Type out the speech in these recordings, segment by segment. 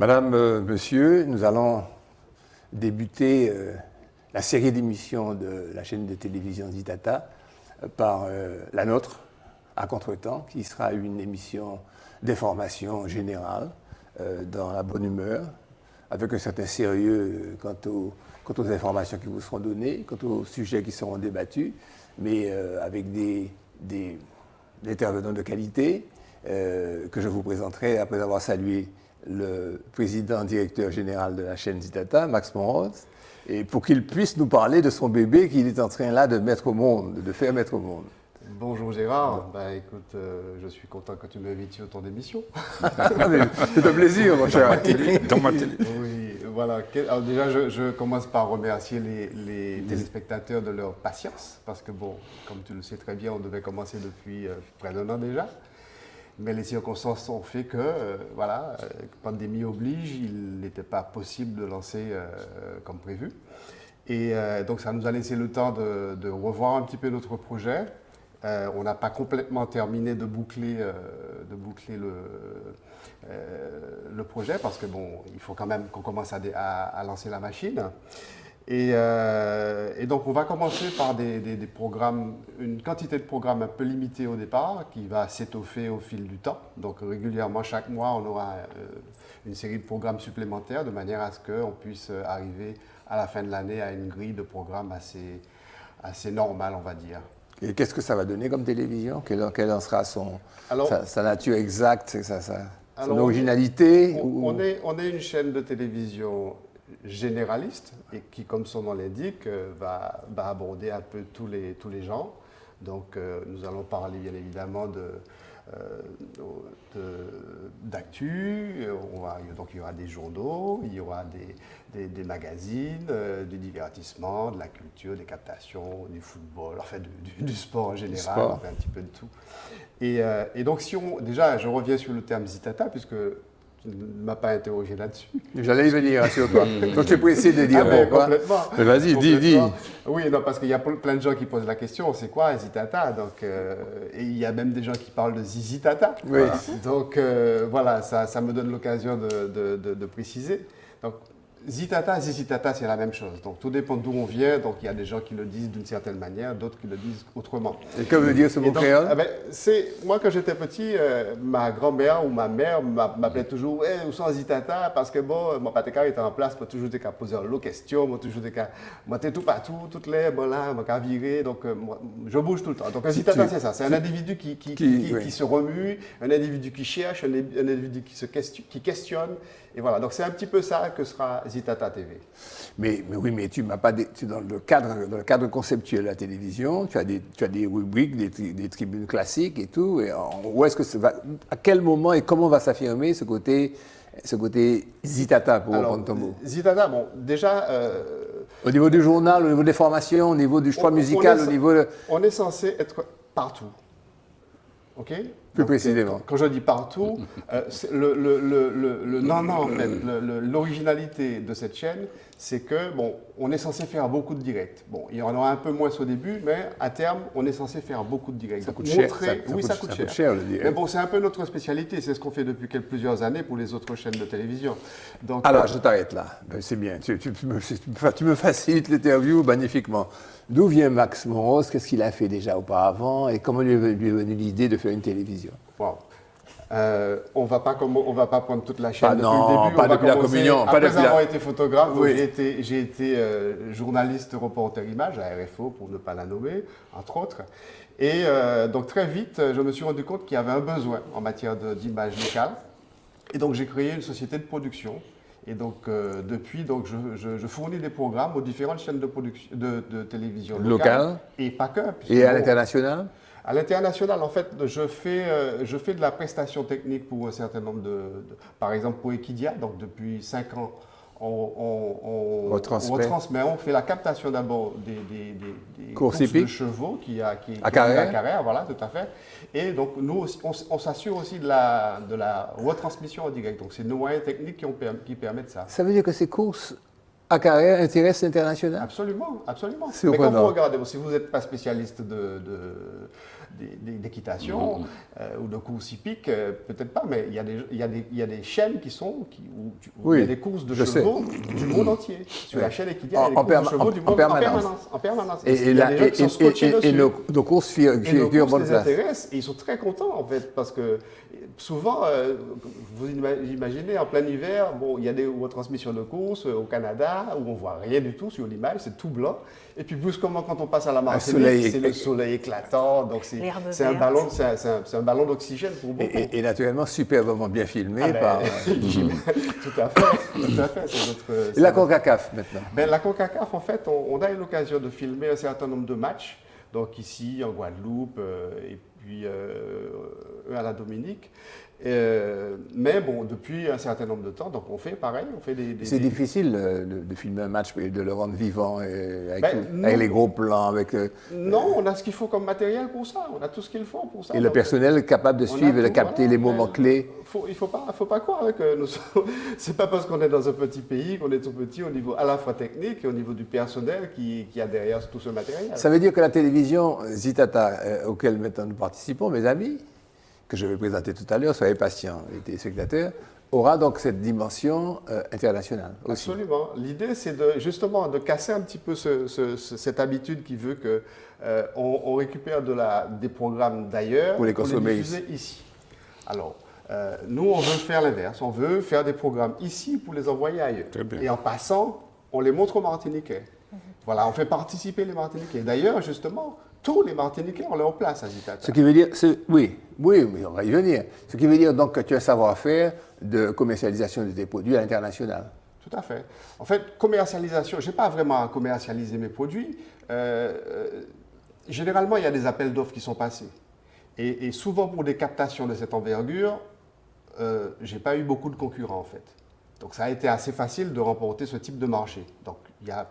Madame, monsieur, nous allons débuter la série d'émissions de la chaîne de télévision Zitata par la nôtre, à Contretemps, qui sera une émission d'information générale dans la bonne humeur, avec un certain sérieux quant aux informations qui vous seront données, quant aux sujets qui seront débattus, mais avec des intervenants de qualité que je vous présenterai après avoir salué le président directeur général de la chaîne Zitata, Max Monrose, et pour qu'il puisse nous parler de son bébé qu'il est en train là de mettre au monde, de faire mettre au monde. Bonjour Gérard, écoute, je suis content que tu m'invites sur ton émission. C'est un plaisir, mon cher. Dans ma télé. Oui, voilà. Alors déjà, je commence par remercier les téléspectateurs de leur patience, parce que bon, comme tu le sais très bien, on devait commencer depuis près d'un an déjà. Mais les circonstances ont fait que, pandémie oblige, il n'était pas possible de lancer comme prévu. Et donc ça nous a laissé le temps de revoir un petit peu notre projet. On n'a pas complètement terminé de boucler le projet parce que bon, il faut quand même qu'on commence à lancer la machine. Et donc on va commencer par des programmes, une quantité de programmes un peu limitée au départ qui va s'étoffer au fil du temps. Donc régulièrement, chaque mois, on aura une série de programmes supplémentaires de manière à ce qu'on puisse arriver à la fin de l'année à une grille de programmes assez normale, on va dire. Et qu'est-ce que ça va donner comme télévision? Quelle en sera sa nature exacte, son originalité? On est une chaîne de télévision généraliste et qui, comme son nom l'indique, va aborder un peu tous les genres. Donc, nous allons parler bien évidemment d'actu, donc il y aura des journaux, il y aura des magazines, du divertissement, de la culture, des captations, du football, enfin du sport en général, enfin, un petit peu de tout. Et donc, déjà, je reviens sur le terme Zitata, puisque tu ne m'as pas interrogé là-dessus. J'allais y venir, assure-toi. Donc tu es pressé de dire pourquoi. Complètement. Vas-y, dis. Oui, non, parce qu'il y a plein de gens qui posent la question, c'est quoi Zitata? Donc, et il y a même des gens qui parlent de Zizitata. Oui. Voilà. Donc voilà, ça me donne l'occasion de préciser. Donc, Zitata, Zizitata, c'est la même chose. Donc tout dépend d'où on vient. Donc il y a des gens qui le disent d'une certaine manière, d'autres qui le disent autrement. Et que veut dire ce mot créole? Moi, quand j'étais petit, ma grand-mère ou ma mère m'appelait toujours « où sont Zitata ?» parce que bon, mon pâté était en place, moi toujours été poser l'eau question, moi toujours été tout partout, toutes les, bon là, moi virer, donc je bouge tout le temps. Donc un Zitata, c'est ça, c'est un individu qui se remue, un individu qui cherche, un individu qui questionne. Et voilà, donc c'est un petit peu ça que sera Zitata TV. Mais tu m'as pas dans le cadre conceptuel de la télévision, tu as des rubriques, des tribunes classiques et tout. Et où est-ce que à quel moment et comment va s'affirmer ce côté Zitata, pour reprendre ton mot? Zitata, bon, déjà. Au niveau du journal, au niveau des formations, au niveau du choix musical, au niveau on est censé être partout. OK? Plus précisément. Quand je dis partout, en fait, l'originalité de cette chaîne, c'est que, bon, on est censé faire beaucoup de directs. Bon, il y en aura un peu moins au début, mais à terme, on est censé faire beaucoup de directs. Ça coûte cher. Ça coûte cher. Le direct. Mais bon, c'est un peu notre spécialité. C'est ce qu'on fait depuis plusieurs années pour les autres chaînes de télévision. Donc, alors, je t'arrête là. C'est bien. Tu me facilites l'interview magnifiquement. D'où vient Max Monrose? Qu'est-ce qu'il a fait déjà auparavant? Et comment lui est venue l'idée de faire une télévision? Wow. On va pas prendre toute la chaîne depuis le début. Pas depuis la communion. Après avoir été photographe, oui. J'ai été journaliste reporter image à RFO, pour ne pas la nommer, entre autres. Et donc très vite, je me suis rendu compte qu'il y avait un besoin en matière d'image locale. Et donc j'ai créé une société de production. Et donc depuis, je fournis des programmes aux différentes chaînes de télévision locales. Et pas que. Et à l'international? À l'international, en fait, je fais de la prestation technique pour un certain nombre par exemple pour Equidia. Donc depuis 5 ans, on retransmet, on fait la captation d'abord des courses de chevaux à Carrère, voilà, tout à fait. Et donc nous, on s'assure aussi de la retransmission en direct. Donc c'est nos moyens techniques qui permettent ça. Ça veut dire que ces courses à carrière intéresse l'international? Absolument, absolument. Mais Surprenant. quand vous regardez, si vous n'êtes pas spécialiste d'équitation ou de course hippique, peut-être pas, mais il y a des chaînes où Oui, il y a des courses de je chevaux du monde entier. Sur la chaîne équidienne, il y a des courses de chevaux du monde en permanence. Et, Il y a des gens qui sont scotchés dessus. nos courses figurent en bonne les place. intéressent et ils sont très contents en fait parce que souvent, vous imaginez en plein hiver, bon, il y a des retransmissions de courses au Canada où on voit rien du tout sur l'image, c'est tout blanc. Et puis brusquement quand on passe à la Martinique, c'est le soleil éclatant, donc c'est un ballon d'oxygène pour beaucoup. Et naturellement, superbement bien filmé Ah ben, par... Tout à fait. C'est Et la CONCACAF maintenant. Ben, la CONCACAF, en fait, on a eu l'occasion de filmer un certain nombre de matchs, donc ici en Guadeloupe et puis à la Dominique. Mais bon, depuis un certain nombre de temps, donc on fait pareil, on fait C'est difficile de filmer un match et de le rendre vivant avec, Ben, avec les gros plans, avec... Non, on a ce qu'il faut comme matériel pour ça, on a tout ce qu'il faut pour ça. et le Donc, personnel est capable de on a suivre et de tout, capter voilà, les moments mais clés. Il faut pas croire que c'est pas parce qu'on est dans un petit pays qu'on est tout petit au niveau à la fois technique et au niveau du personnel qui a derrière tout ce matériel. Ça veut dire que la télévision Zitata, auquel maintenant nous participons, mes amis, que je vais présenter tout à l'heure, soyez patients, les téléspectateurs, aura donc cette dimension internationale aussi. Absolument. L'idée, c'est justement de casser un petit peu cette habitude qui veut que on récupère des programmes d'ailleurs Pour les consommer diffuser ici. Alors, nous, on veut faire l'inverse. On veut faire des programmes ici pour les envoyer ailleurs. Très bien. Et en passant, on les montre aux Martiniquais. Voilà, on fait participer les Martiniquais. D'ailleurs, justement, tous les Martiniquais ont leur place à Zitata. Ce qui veut dire, oui, mais on va y venir. Ce qui veut dire donc que tu as un savoir-faire de commercialisation de tes produits à l'international. Tout à fait. En fait, commercialisation, je n'ai pas vraiment à commercialiser mes produits. Généralement, il y a des appels d'offres qui sont passés. Et souvent, pour des captations de cette envergure, je n'ai pas eu beaucoup de concurrents, en fait. Donc, ça a été assez facile de remporter ce type de marché. Donc, il y a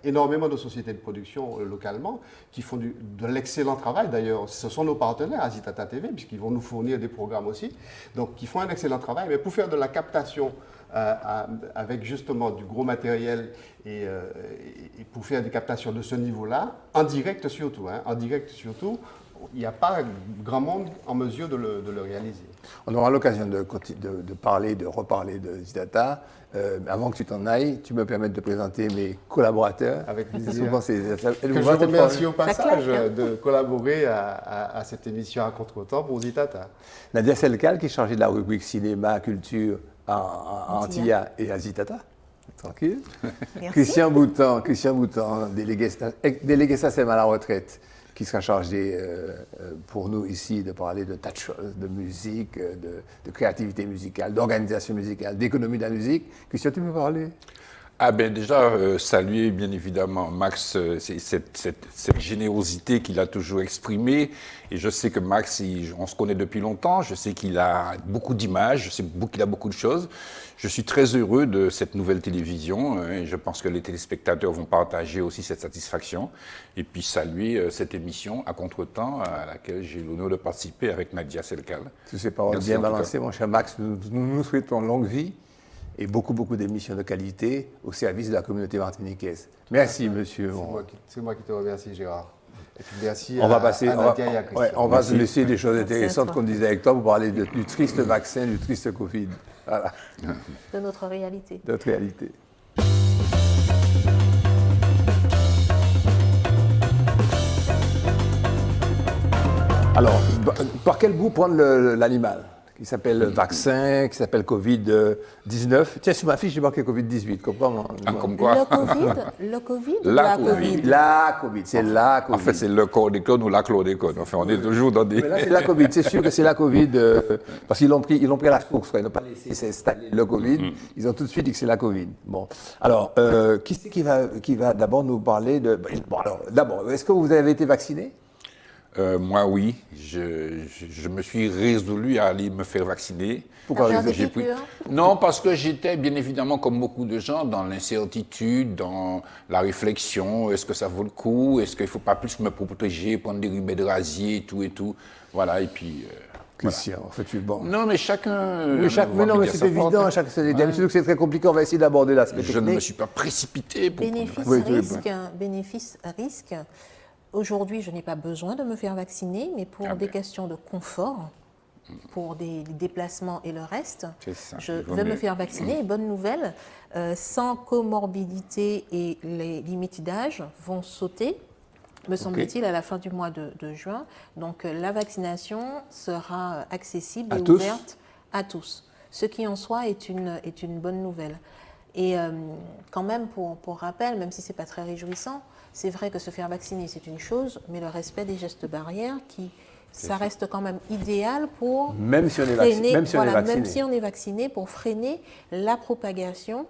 énormément de sociétés de production localement qui font de l'excellent travail. D'ailleurs, ce sont nos partenaires à Zitata TV, puisqu'ils vont nous fournir des programmes aussi. Donc, qui font un excellent travail. Mais pour faire de la captation avec justement du gros matériel et pour faire des captations de ce niveau-là, en direct surtout, il n'y a pas grand monde en mesure de le réaliser. On aura l'occasion de reparler de Zitata. Avant que tu t'en ailles, tu me permets de présenter mes collaborateurs. Avec plaisir. Souvent, Que je remercie au passage de collaborer à cette émission à contre-temps pour Zitata. Nadia Selkal, qui est chargée de la rubrique cinéma, culture à Antilla et à Zitata. Tranquille. Merci. Christian Boutan, délégué SACEM à la retraite, qui sera chargé pour nous ici de parler de tas de choses, de musique, de créativité musicale, d'organisation musicale, d'économie de la musique. Christian, tu peux parler? Ah ben déjà, saluer bien évidemment Max, cette générosité qu'il a toujours exprimée. Et je sais que Max, on se connaît depuis longtemps, je sais qu'il a beaucoup d'images, je sais qu'il a beaucoup de choses. Je suis très heureux de cette nouvelle télévision et je pense que les téléspectateurs vont partager aussi cette satisfaction. Et puis saluer cette émission à contre-temps à laquelle j'ai l'honneur de participer avec Nadia Selkal. Tous ces paroles bien balancées, mon cher Max. Nous souhaitons longue vie et beaucoup d'émissions de qualité au service de la communauté martiniquaise. Merci, monsieur. C'est moi qui te remercie, Gérard. Et puis merci on va passer, à Nadia et à Christian. on va se laisser des choses intéressantes qu'on disait avec toi pour parler du triste vaccin, du triste Covid. Voilà. De notre réalité. De notre réalité. Alors, par quel bout prendre l'animal ? Qui s'appelle vaccin, qui s'appelle Covid-19. Tiens, sur ma fiche, j'ai marqué Covid-18, comprends-moi. Comme quoi? Le Covid ou La Covid? La Covid, c'est la Covid. En fait, c'est le chlordécone ou la chlordécone. Enfin, on est toujours dans des... Mais là, c'est la Covid. C'est sûr que c'est la Covid, parce qu'ils l'ont pris à la source. Ils n'ont pas laissé s'installer le Covid. Ils ont tout de suite dit que c'est la Covid. Bon. Alors, qui c'est qui va d'abord nous parler de... Bon, alors, d'abord, est-ce que vous avez été vacciné ? Moi, oui. Je me suis résolu à aller me faire vacciner. Pourquoi j'ai pris... Non, parce que j'étais, bien évidemment, comme beaucoup de gens, dans l'incertitude, dans la réflexion. Est-ce que ça vaut le coup? Est-ce qu'il ne faut pas plus me protéger, prendre des rubets de rasier et tout? Voilà, et puis... Christian, en fait, bon. Non, mais chacun. Mais non, mais c'est évident, surtout que c'est très compliqué, on va essayer d'aborder l'aspect technique. Je ne me suis pas précipité pour. Bénéfice-risque. Aujourd'hui, je n'ai pas besoin de me faire vacciner, mais pour des questions de confort, pour des déplacements et le reste, je vais me faire vacciner. Et bonne nouvelle, sans comorbidité et les limites d'âge vont sauter, me semble-t-il, à la fin du mois de juin. Donc la vaccination sera accessible et ouverte à tous. Ce qui en soi est une bonne nouvelle. Et quand même, pour rappel, même si ce n'est pas très réjouissant, c'est vrai que se faire vacciner, c'est une chose, mais le respect des gestes barrières, ça reste quand même idéal pour même si on est vacciné, pour freiner la propagation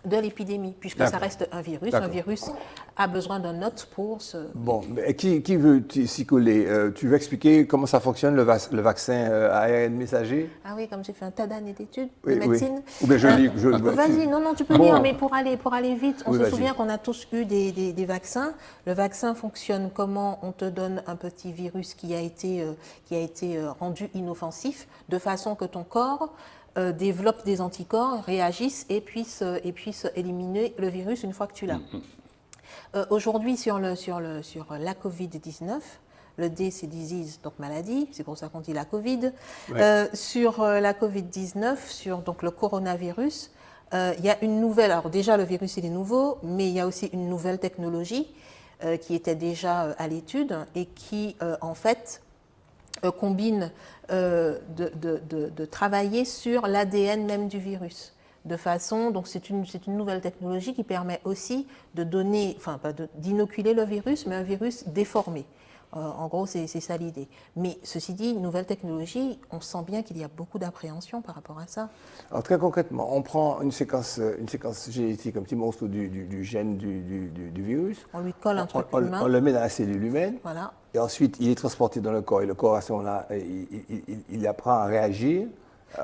de l'épidémie, puisque ça reste un virus. Un virus a besoin d'un hôte pour se... Bon, mais qui veut s'y coller? Tu veux expliquer comment ça fonctionne, le vaccin ARN messager? Ah oui, comme j'ai fait un tas d'années d'études de médecine. Ou bien je lis. Vas-y, non, tu peux lire, mais pour aller vite, on se souvient qu'on a tous eu des vaccins. Le vaccin fonctionne comment? On te donne un petit virus qui a été rendu inoffensif, de façon que ton corps développe des anticorps, réagissent et puissent éliminer le virus une fois que tu l'as. Aujourd'hui, sur la Covid-19, le D c'est disease, donc maladie, c'est pour ça qu'on dit la Covid. Sur la Covid-19, donc le coronavirus, il y a une nouvelle, alors déjà le virus il est nouveau, mais il y a aussi une nouvelle technologie qui était déjà à l'étude et qui en fait combine de travailler sur l'ADN même du virus. De façon, donc c'est une nouvelle technologie qui permet aussi de donner, enfin pas d'inoculer le virus, mais un virus déformé. En gros, c'est ça l'idée. Mais ceci dit, nouvelle technologie, on sent bien qu'il y a beaucoup d'appréhension par rapport à ça. Alors très concrètement, on prend une séquence génétique, un petit morceau du gène du virus. On lui colle un truc humain. On le met dans la cellule humaine. Voilà. Et ensuite, il est transporté dans le corps. Et le corps, à ce moment-là, il apprend à réagir.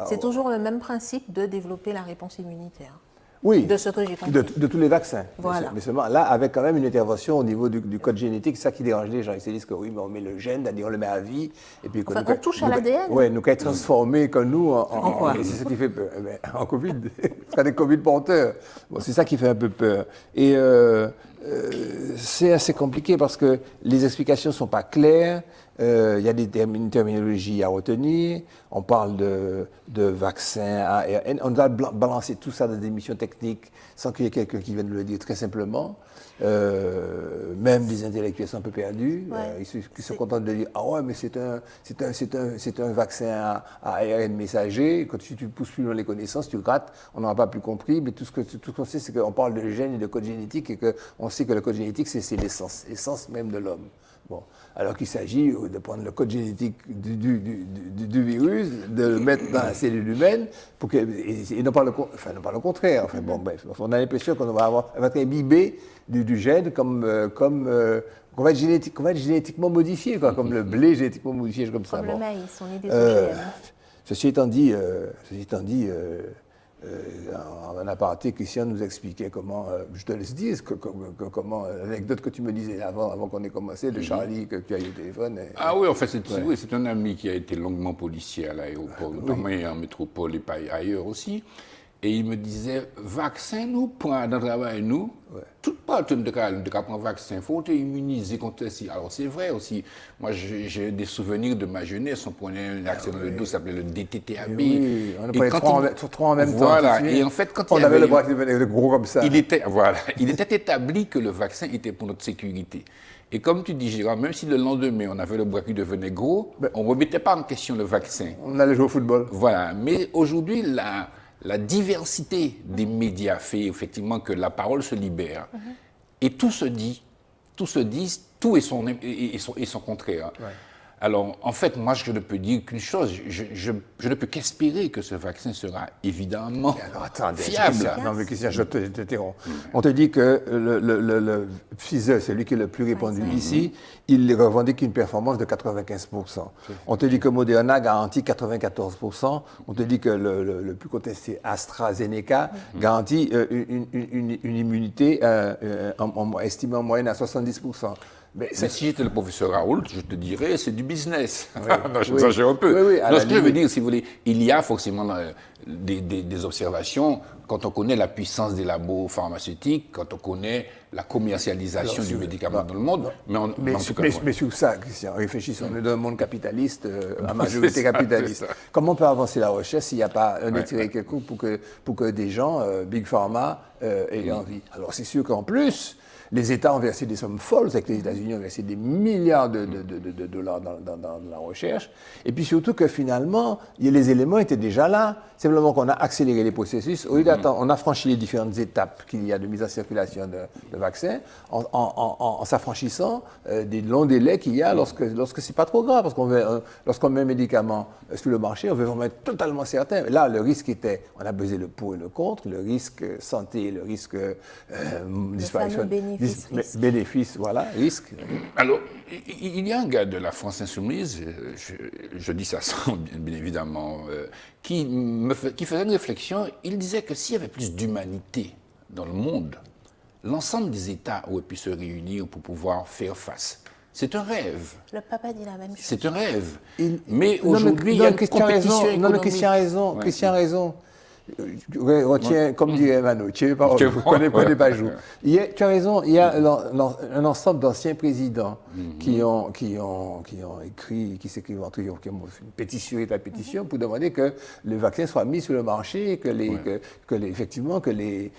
C'est toujours le même principe de développer la réponse immunitaire. Oui, de ce que j'ai compris. De tous les vaccins. Voilà. Mais seulement là, avec quand même une intervention au niveau du code génétique, c'est ça qui dérange les gens. Ils se disent que oui, mais on met le gène, on le met à vie. Et puis, on touche à l'ADN. Oui, nous qu'à transformer comme nous en quoi? Et c'est ce qui fait peur. En Covid, on a des Covid porteurs. Bon, c'est ça qui fait un peu peur. Et c'est assez compliqué parce que les explications ne sont pas claires. Il y a une terminologie à retenir. On parle de vaccins ARN. On doit balancer tout ça dans des missions techniques sans qu'il y ait quelqu'un qui vienne le dire très simplement. Même des intellectuels sont un peu perdus. Ils se contentent de dire « Ah ouais, mais c'est un vaccin à ARN messager. Quand tu pousses plus loin les connaissances, tu grattes. On n'aura pas plus compris. Mais tout ce qu'on sait, c'est qu'on parle de gènes et de code génétique et qu'on sait que le code génétique, c'est l'essence même de l'homme. Bon, alors qu'il s'agit de prendre le code génétique du virus, de le mettre dans la cellule humaine, et non pas le contraire. Enfin, bon, bref, on a l'impression qu'on va être imbibé du gène qu'on va être génétiquement modifié, quoi, comme le blé génétiquement modifié, comme ça. Comme le maïs, on est des OGM. Ceci étant dit, en aparté, Christian nous expliquait comment, je te laisse dire, comment l'anecdote que tu me disais avant qu'on ait commencé, de Charlie, que tu as eu au téléphone. Ah oui, en fait, c'est un ami qui a été longuement policier à l'aéroport, notamment en métropole et pas ailleurs aussi. Et il me disait, vaccin, nous, pour dans le travail, nous, tout pas de prendre vaccin, il faut t'immuniser contre ça. Alors c'est vrai aussi, moi j'ai des souvenirs de ma jeunesse, on prenait un vaccin dans le dos, ça s'appelait le DTTAB. Oui, on prenait trois en même temps. Voilà, et en fait, quand on avait le bras qui devenait gros comme ça. Il était établi que le vaccin était pour notre sécurité. Et comme tu dis, Gérard, même si le lendemain, on avait le bras qui devenait gros, on ne remettait pas en question le vaccin. On allait jouer au football. Voilà, mais aujourd'hui, la diversité des médias fait effectivement que la parole se libère. Et tout se dit, tout est son contraire. Ouais. Alors, en fait, moi, je ne peux dire qu'une chose, je ne peux qu'espérer que ce vaccin sera évidemment fiable. Non, mais Christian, je t'interromps. On te dit que le Pfizer, celui qui est le plus répandu ici, il revendique une performance de 95%. On te dit que Moderna garantit 94%. On te dit que le plus contesté, AstraZeneca, garantit une immunité estimée en moyenne à 70%. Mais si j'étais le professeur Raoult, je te dirais c'est du business. Oui. Non, j'exagère un peu. Oui, à Non, la ce que je veux limite. dire, si vous voulez, il y a forcément des observations quand on connaît la puissance des labos pharmaceutiques, quand on connaît la commercialisation du médicament dans le monde. Mais en tout cas, mais sur ça, Christian, réfléchissons, on est dans un monde capitaliste, à majorité C'est ça, capitaliste. c'est ça. Comment on peut avancer la recherche s'il n'y a pas un intérêt quelconque pour que des gens, Big Pharma, aient envie? Alors c'est sûr qu'en plus, les États ont versé des sommes folles, c'est que les États-Unis ont versé des milliards de dollars dans la recherche. Et puis surtout que finalement, les éléments étaient déjà là. Simplement qu'on a accéléré les processus. Au lieu d'attendre, on a franchi les différentes étapes qu'il y a de mise en circulation de vaccins en s'affranchissant des longs délais qu'il y a lorsque c'est pas trop grave. Parce qu'on lorsqu'on met un médicament sur le marché, on veut vraiment être totalement certain. Là, le risque était, on a pesé le pour et le contre, le risque santé, le risque disparition. Bénéfice, voilà, risque. Alors, il y a un gars de la France Insoumise, je dis ça sans bien évidemment, qui faisait une réflexion. Il disait que s'il y avait plus d'humanité dans le monde, l'ensemble des États auraient pu se réunir pour pouvoir faire face. C'est un rêve. Le papa dit la même chose. C'est un rêve. Mais aujourd'hui, il y a une compétition économique. Non, mais Christian a raison. Ouais. Christian a raison. Retiens, comme dirait Mano, tu connais pas jour. Tu as raison, il y a un ensemble d'anciens présidents qui ont écrit, qui s'écrivent entre eux, qui ont fait une pétition et la pétition pour demander que le vaccin soit mis sur le marché, effectivement, que les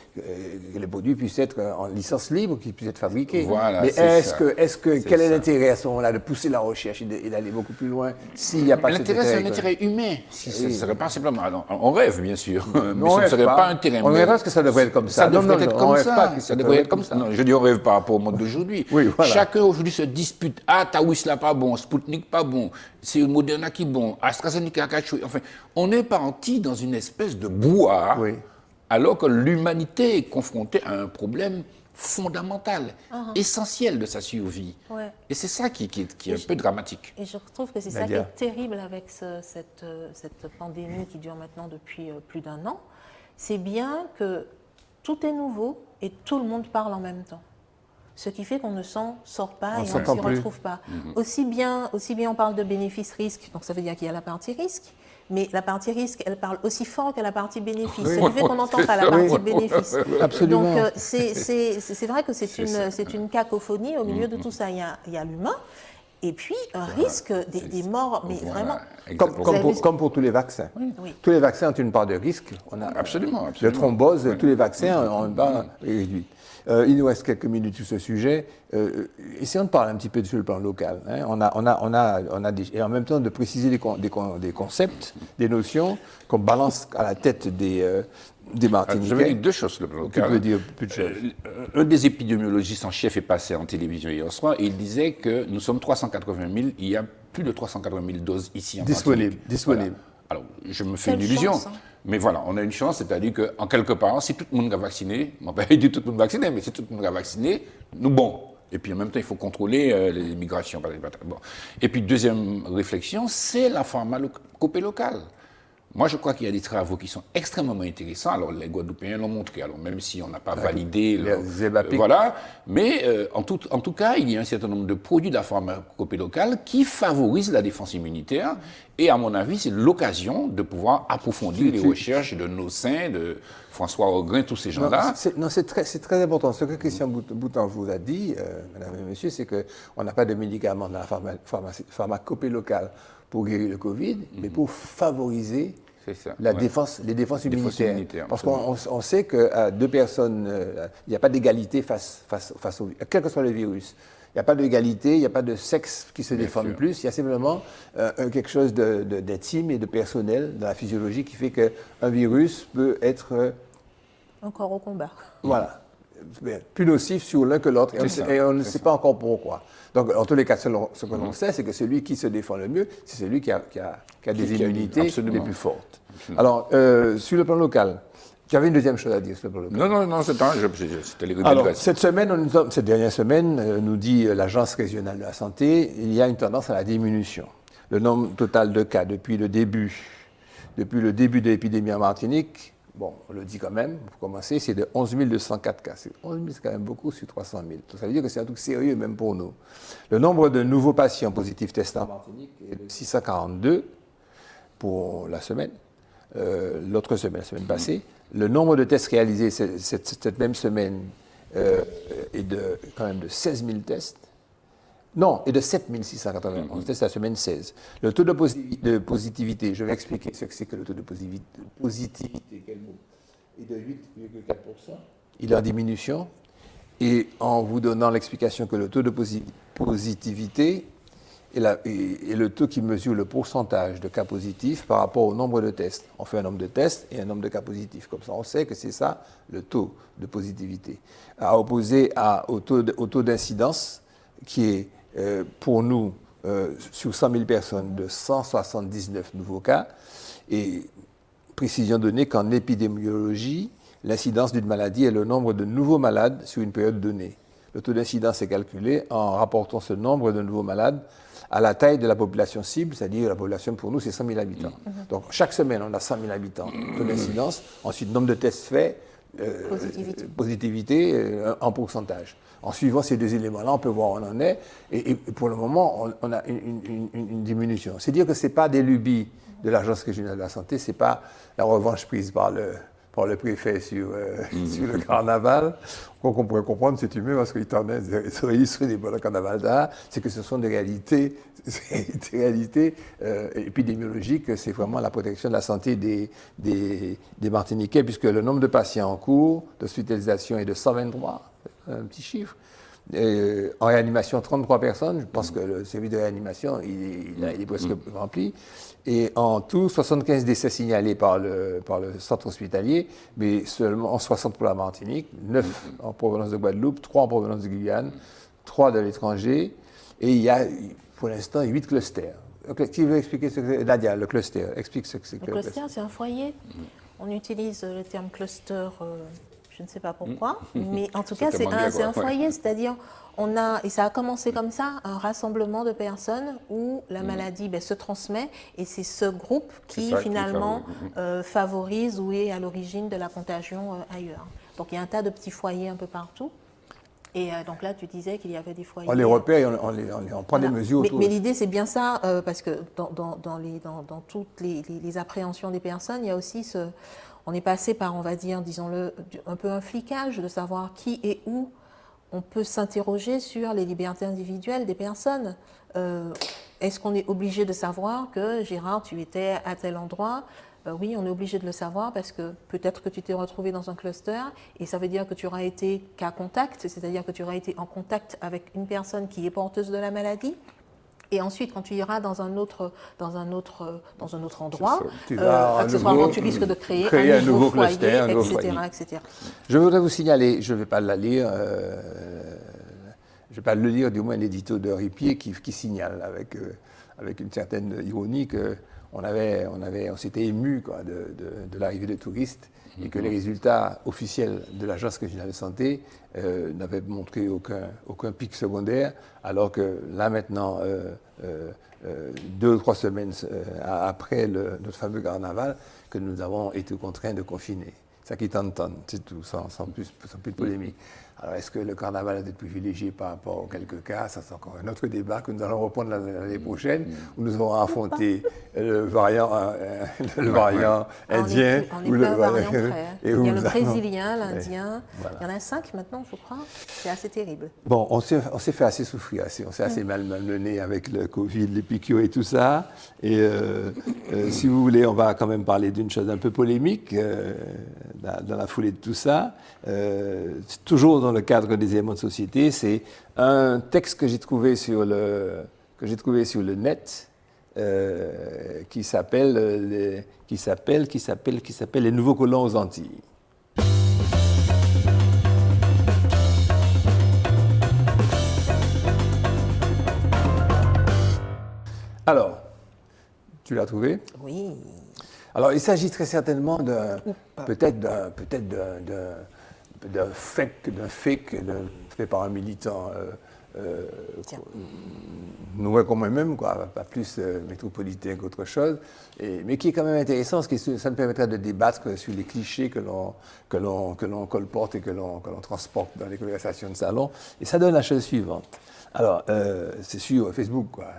produits puissent être en licence libre, qu'ils puissent être fabriqués. Voilà, mais quel est ça. l'intérêt à ce moment-là de pousser la recherche et d'aller beaucoup plus loin s'il n'y a pas cet L'intérêt, c'est un intérêt humain. Si ce ne serait pas simplement. Alors, on rêve, bien sûr, mais ce ne serait pas un terrain. On rêve parce que ça devrait être comme ça. Ça devrait être comme ça. Ça devrait être comme ça. ça. Non, je dis on rêve par rapport au monde d'aujourd'hui. Oui, voilà. Chacun aujourd'hui se dispute. Ah, Taouis là pas bon, Sputnik pas bon, c'est Moderna qui bon, AstraZeneca qui a échoué. Enfin, on est parti dans une espèce de brouhaha, Oui. alors que l'humanité est confrontée à un problème fondamental, essentiel de sa survie. Ouais. Et c'est ça qui est un peu dramatique. Et je trouve que c'est ça qui Nadia. est terrible avec cette pandémie qui dure maintenant depuis plus d'1 an. C'est bien que tout est nouveau et tout le monde parle en même temps. Ce qui fait qu'on ne s'en sort pas On et on s'entend ne s'y plus. retrouve pas. Aussi bien on parle de bénéfice-risque, donc ça veut dire qu'il y a la partie risque, mais la partie risque, elle parle aussi fort que la partie bénéfice. Ce qui fait qu'on n'entend pas la partie bénéfice. Absolument. Donc c'est vrai que c'est une cacophonie. Au milieu de tout ça, il y a l'humain. Et puis un risque des morts, mais Voilà, vraiment. exactement. Comme pour tous les vaccins. Oui. Tous les vaccins ont une part de risque. On a Absolument, de absolument. thrombose, tous les vaccins ont une part réduite. Il nous reste quelques minutes sur ce sujet. Essayons de parler un petit peu sur le plan local. Hein. Et en même temps de préciser des concepts, des notions qu'on balance à la tête des Martiniquais. Je vais dire deux choses sur le plan Tu local. peux dire plus de choses. Un des épidémiologistes en chef est passé en télévision hier soir et il disait que nous sommes 380 000, il y a plus de 380 000 doses ici en Martinique. Disponible. Voilà. Alors, je me fais Quelle une illusion, chance, hein. mais voilà, on a une chance, c'est-à-dire qu'en quelque part, si tout le monde est vacciné, on va pas dire tout le monde vacciné, mais si tout le monde est vacciné, nous bon. Et puis en même temps, il faut contrôler les migrations. Bon. Et puis deuxième réflexion, c'est la pharmacopée locale. Moi, je crois qu'il y a des travaux qui sont extrêmement intéressants. Alors, les Guadeloupéens l'ont montré. Alors, même si on n'a pas validé, voilà. Mais en tout cas, il y a un certain nombre de produits de la pharmacopée locale qui favorisent la défense immunitaire. Et à mon avis, c'est l'occasion de pouvoir approfondir les recherches de Nossin, de François Augrin, tous ces gens-là. C'est très important. Ce que Christian Boutan vous a dit, mesdames et messieurs, c'est qu'on n'a pas de médicaments dans la pharmacopée locale pour guérir le Covid, mais pour favoriser Ça, les défenses immunitaires. Parce qu'on sait que deux personnes, il n'y a pas d'égalité face au virus, quel que soit le virus. Il n'y a pas d'égalité, il n'y a pas de sexe qui se défendent plus. Il y a simplement quelque chose d'intime et de personnel dans la physiologie qui fait qu'un virus peut être... Encore au combat. Voilà. Plus nocif sur l'un que l'autre. Et on ne sait pas encore pourquoi. Donc, en tous les cas, ce que l'on sait, c'est que celui qui se défend le mieux, c'est celui qui a des immunités les plus fortes. Alors, sur le plan local, tu avais une deuxième chose à dire sur le plan local. Non, c'était les Alors, cette dernière semaine, nous dit l'Agence régionale de la santé, il y a une tendance à la diminution. Le nombre total de cas depuis le début de l'épidémie en Martinique bon, on le dit quand même, pour commencer, c'est de 11 204 cas. 11 000, c'est quand même beaucoup sur 300 000. Donc, ça veut dire que c'est un truc sérieux même pour nous. Le nombre de nouveaux patients positifs testés en Martinique est de 642 pour la semaine. L'autre semaine, la semaine passée. Le nombre de tests réalisés cette même semaine est quand même de 16 000 tests. Non, et de 7 691 tests la semaine 16. Le taux de positivité, je vais expliquer ce que c'est que le taux de positivité, quel mot, est de 8,4%. Il est en diminution. Et en vous donnant l'explication que le taux de positivité est le taux qui mesure le pourcentage de cas positifs par rapport au nombre de tests. On fait un nombre de tests et un nombre de cas positifs. Comme ça, on sait que c'est ça le taux de positivité. À opposer au taux d'incidence qui est pour nous, sur 100 000 personnes, de 179 nouveaux cas. Et précision donnée qu'en épidémiologie, l'incidence d'une maladie est le nombre de nouveaux malades sur une période donnée. Le taux d'incidence est calculé en rapportant ce nombre de nouveaux malades à la taille de la population cible, c'est-à-dire la population pour nous, c'est 100 000 habitants. Donc chaque semaine, on a 100 000 habitants, taux d'incidence. Ensuite, nombre de tests faits, positivité en pourcentage. En suivant ces deux éléments-là, on peut voir où on en est. Et pour le moment, on a une diminution. C'est dire que ce n'est pas des lubies de l'Agence régionale de la santé, ce n'est pas la revanche prise par le préfet sur le carnaval. Donc on pourrait comprendre cet humain parce qu'il t'en est sur des bonnes carnaval d'art. C'est que ce sont des réalités épidémiologiques. C'est vraiment la protection de la santé des Martiniquais, puisque le nombre de patients en cours d'hospitalisation est de 123, un petit chiffre. En réanimation, 33 personnes. Je pense que le service de réanimation, il est presque rempli. Et en tout, 75 décès signalés par le centre hospitalier, mais seulement 60 pour la Martinique, 9 en provenance de Guadeloupe, 3 en provenance de Guyane, 3 de l'étranger. Et il y a, pour l'instant, 8 clusters. Qui veut expliquer ce que c'est? Nadia, le cluster. Explique ce que c'est. Le cluster, c'est un foyer. On utilise le terme cluster... je ne sais pas pourquoi, mais en tout cas, c'est un foyer, c'est-à-dire, et ça a commencé comme ça, un rassemblement de personnes où la maladie se transmet, et c'est ce groupe qui, finalement, favorise ou est à l'origine de la contagion ailleurs. Donc, il y a un tas de petits foyers un peu partout. Et donc là, tu disais qu'il y avait des foyers. On les repère et on prend des mesures autour. Mais l'idée, c'est bien ça, parce que dans toutes les appréhensions des personnes, il y a aussi on est passé par, on va dire, disons-le, un peu un flicage de savoir qui et où on peut s'interroger sur les libertés individuelles des personnes. Est-ce qu'on est obligé de savoir que, Gérard, tu étais à tel endroit? Oui, on est obligé de le savoir parce que peut-être que tu t'es retrouvé dans un cluster et ça veut dire que tu auras été cas contact, c'est-à-dire que tu auras été en contact avec une personne qui est porteuse de la maladie. Et ensuite, quand tu iras dans un autre endroit, accessoirement, tu risques de créer un nouveau foyer, cluster, etc. Je voudrais vous signaler, je ne vais pas la lire, je vais pas le lire, du moins l'édito de Ripier qui signale avec une certaine ironie on s'était ému de l'arrivée de touristes et que les résultats officiels de l'Agence régionale de santé n'avaient montré aucun pic secondaire, alors que là maintenant, 2 ou 3 semaines après notre fameux carnaval, que nous avons été contraints de confiner. Ça qui t'entend, c'est tout, sans plus de polémique. Alors, est-ce que le carnaval a été privilégié par rapport aux quelques cas? Ça, c'est encore un autre débat que nous allons reprendre l'année prochaine, où nous allons affronter le variant indien. On est plein variant près. Il y a le brésilien, l'indien. Voilà. Il y en a 5 maintenant, je crois. C'est assez terrible. Bon, on s'est fait assez souffrir, on s'est assez malmené avec le Covid, les piqûres et tout ça. Et si vous voulez, on va quand même parler d'une chose un peu polémique dans la foulée de tout ça. Toujours dans le cadre des éléments de société, c'est un texte que j'ai trouvé sur le net qui s'appelle Les nouveaux colons aux Antilles. Alors, tu l'as trouvé? Oui. Alors, il s'agit très certainement peut-être d'un fake fait par un militant nouvelle comme moi-même, quoi, pas plus métropolitain qu'autre chose, mais qui est quand même intéressant, parce que ça nous permettra de débattre sur les clichés que l'on colporte et que l'on transporte dans les conversations de salon. Et ça donne la chose suivante. Alors, c'est sur Facebook, quoi,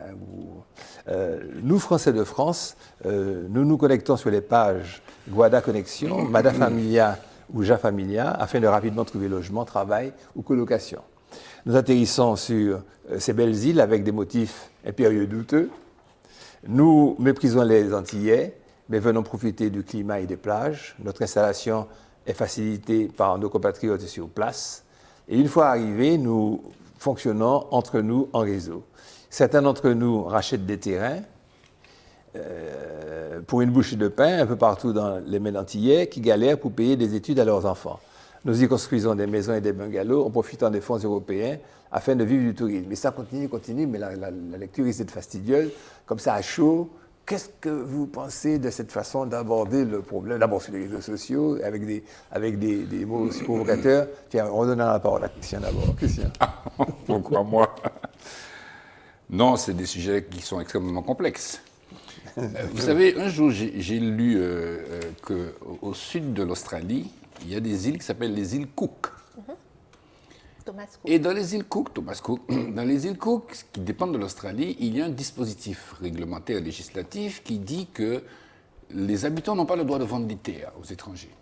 nous, Français de France, nous nous connectons sur les pages Guada Connexion, Mada Familia ou Ja Familia, afin de rapidement trouver logement, travail ou colocation. Nous atterrissons sur ces belles îles avec des motifs impérieux douteux. Nous méprisons les Antillais, mais venons profiter du climat et des plages. Notre installation est facilitée par nos compatriotes sur place. Et une fois arrivés, nous fonctionnons entre nous en réseau. Certains d'entre nous rachètent des terrains pour une bouchée de pain un peu partout dans les mêmes Antillais qui galèrent pour payer des études à leurs enfants. Nous y construisons des maisons et des bungalows en profitant des fonds européens afin de vivre du tourisme. Mais ça continue, mais la lecture risque d'être fastidieuse. Comme ça, à chaud, qu'est-ce que vous pensez de cette façon d'aborder le problème? D'abord sur les réseaux sociaux, avec des mots aussi provocateurs. Tiens, redonnons la parole à Christian d'abord. Christian. Pourquoi moi? Non, c'est des sujets qui sont extrêmement complexes. Vous savez, un jour, j'ai lu qu'au sud de l'Australie, il y a des îles qui s'appellent les îles Cook. Thomas Cook. Et dans les îles Cook, Thomas Cook, dans les îles Cook, qui dépendent de l'Australie, il y a un dispositif réglementaire législatif qui dit que les habitants n'ont pas le droit de vendre des terres aux étrangers.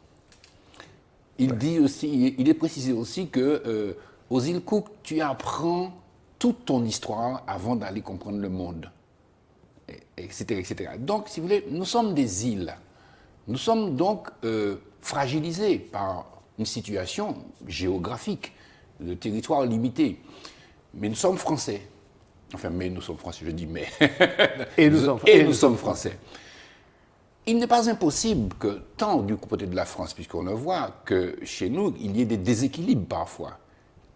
Il dit aussi, il est précisé aussi que aux îles Cook, tu apprends toute ton histoire avant d'aller comprendre le monde, etc., etc. Donc, si vous voulez, nous sommes des îles. Nous sommes donc fragilisés par une situation géographique, de territoire limité. Mais nous sommes français. Enfin, mais nous sommes français, je dis mais. Et nous sommes français. Il n'est pas impossible que, tant du côté de la France, puisqu'on le voit, que chez nous, il y ait des déséquilibres parfois,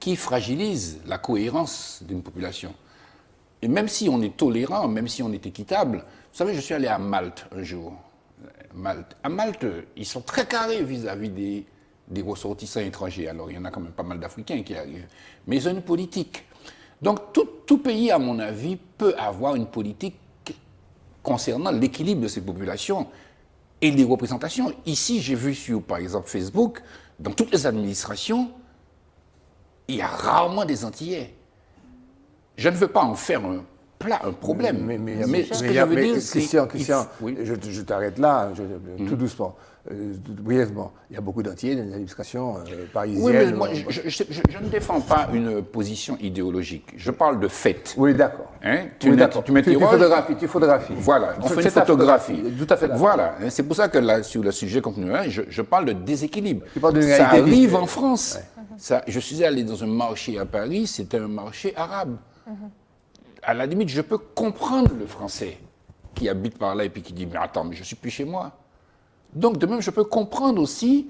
qui fragilisent la cohérence d'une population. Et même si on est tolérant, même si on est équitable, vous savez, je suis allé à Malte un jour. Malte. À Malte, ils sont très carrés vis-à-vis des ressortissants étrangers. Alors, il y en a quand même pas mal d'Africains qui arrivent. Mais ils ont une politique. Donc, tout pays, à mon avis, peut avoir une politique concernant l'équilibre de ses populations et les représentations. Ici, j'ai vu sur, par exemple, Facebook, dans toutes les administrations, il y a rarement des Antillais. Je ne veux pas en faire un problème. Mais ce que je veux dire, c'est... Christian, oui. je t'arrête là, tout doucement, brièvement. Il y a beaucoup d'Antillais dans les administrations parisiennes. Oui, mais moi, je ne défends pas une position idéologique. Je parle de fait. Oui, d'accord. Hein? Tu m'interroges. Tu photographies. Voilà, on fait une photographie. Tout à fait. Voilà, c'est pour ça que là, sur le sujet contenu, je parle de déséquilibre. Tu parles de ça arrive visuelle. en France. Ouais. Ça, je suis allé dans un marché à Paris, c'était un marché arabe. À la limite, je peux comprendre le Français qui habite par là et puis qui dit « Mais attends, mais je ne suis plus chez moi ». Donc, de même, je peux comprendre aussi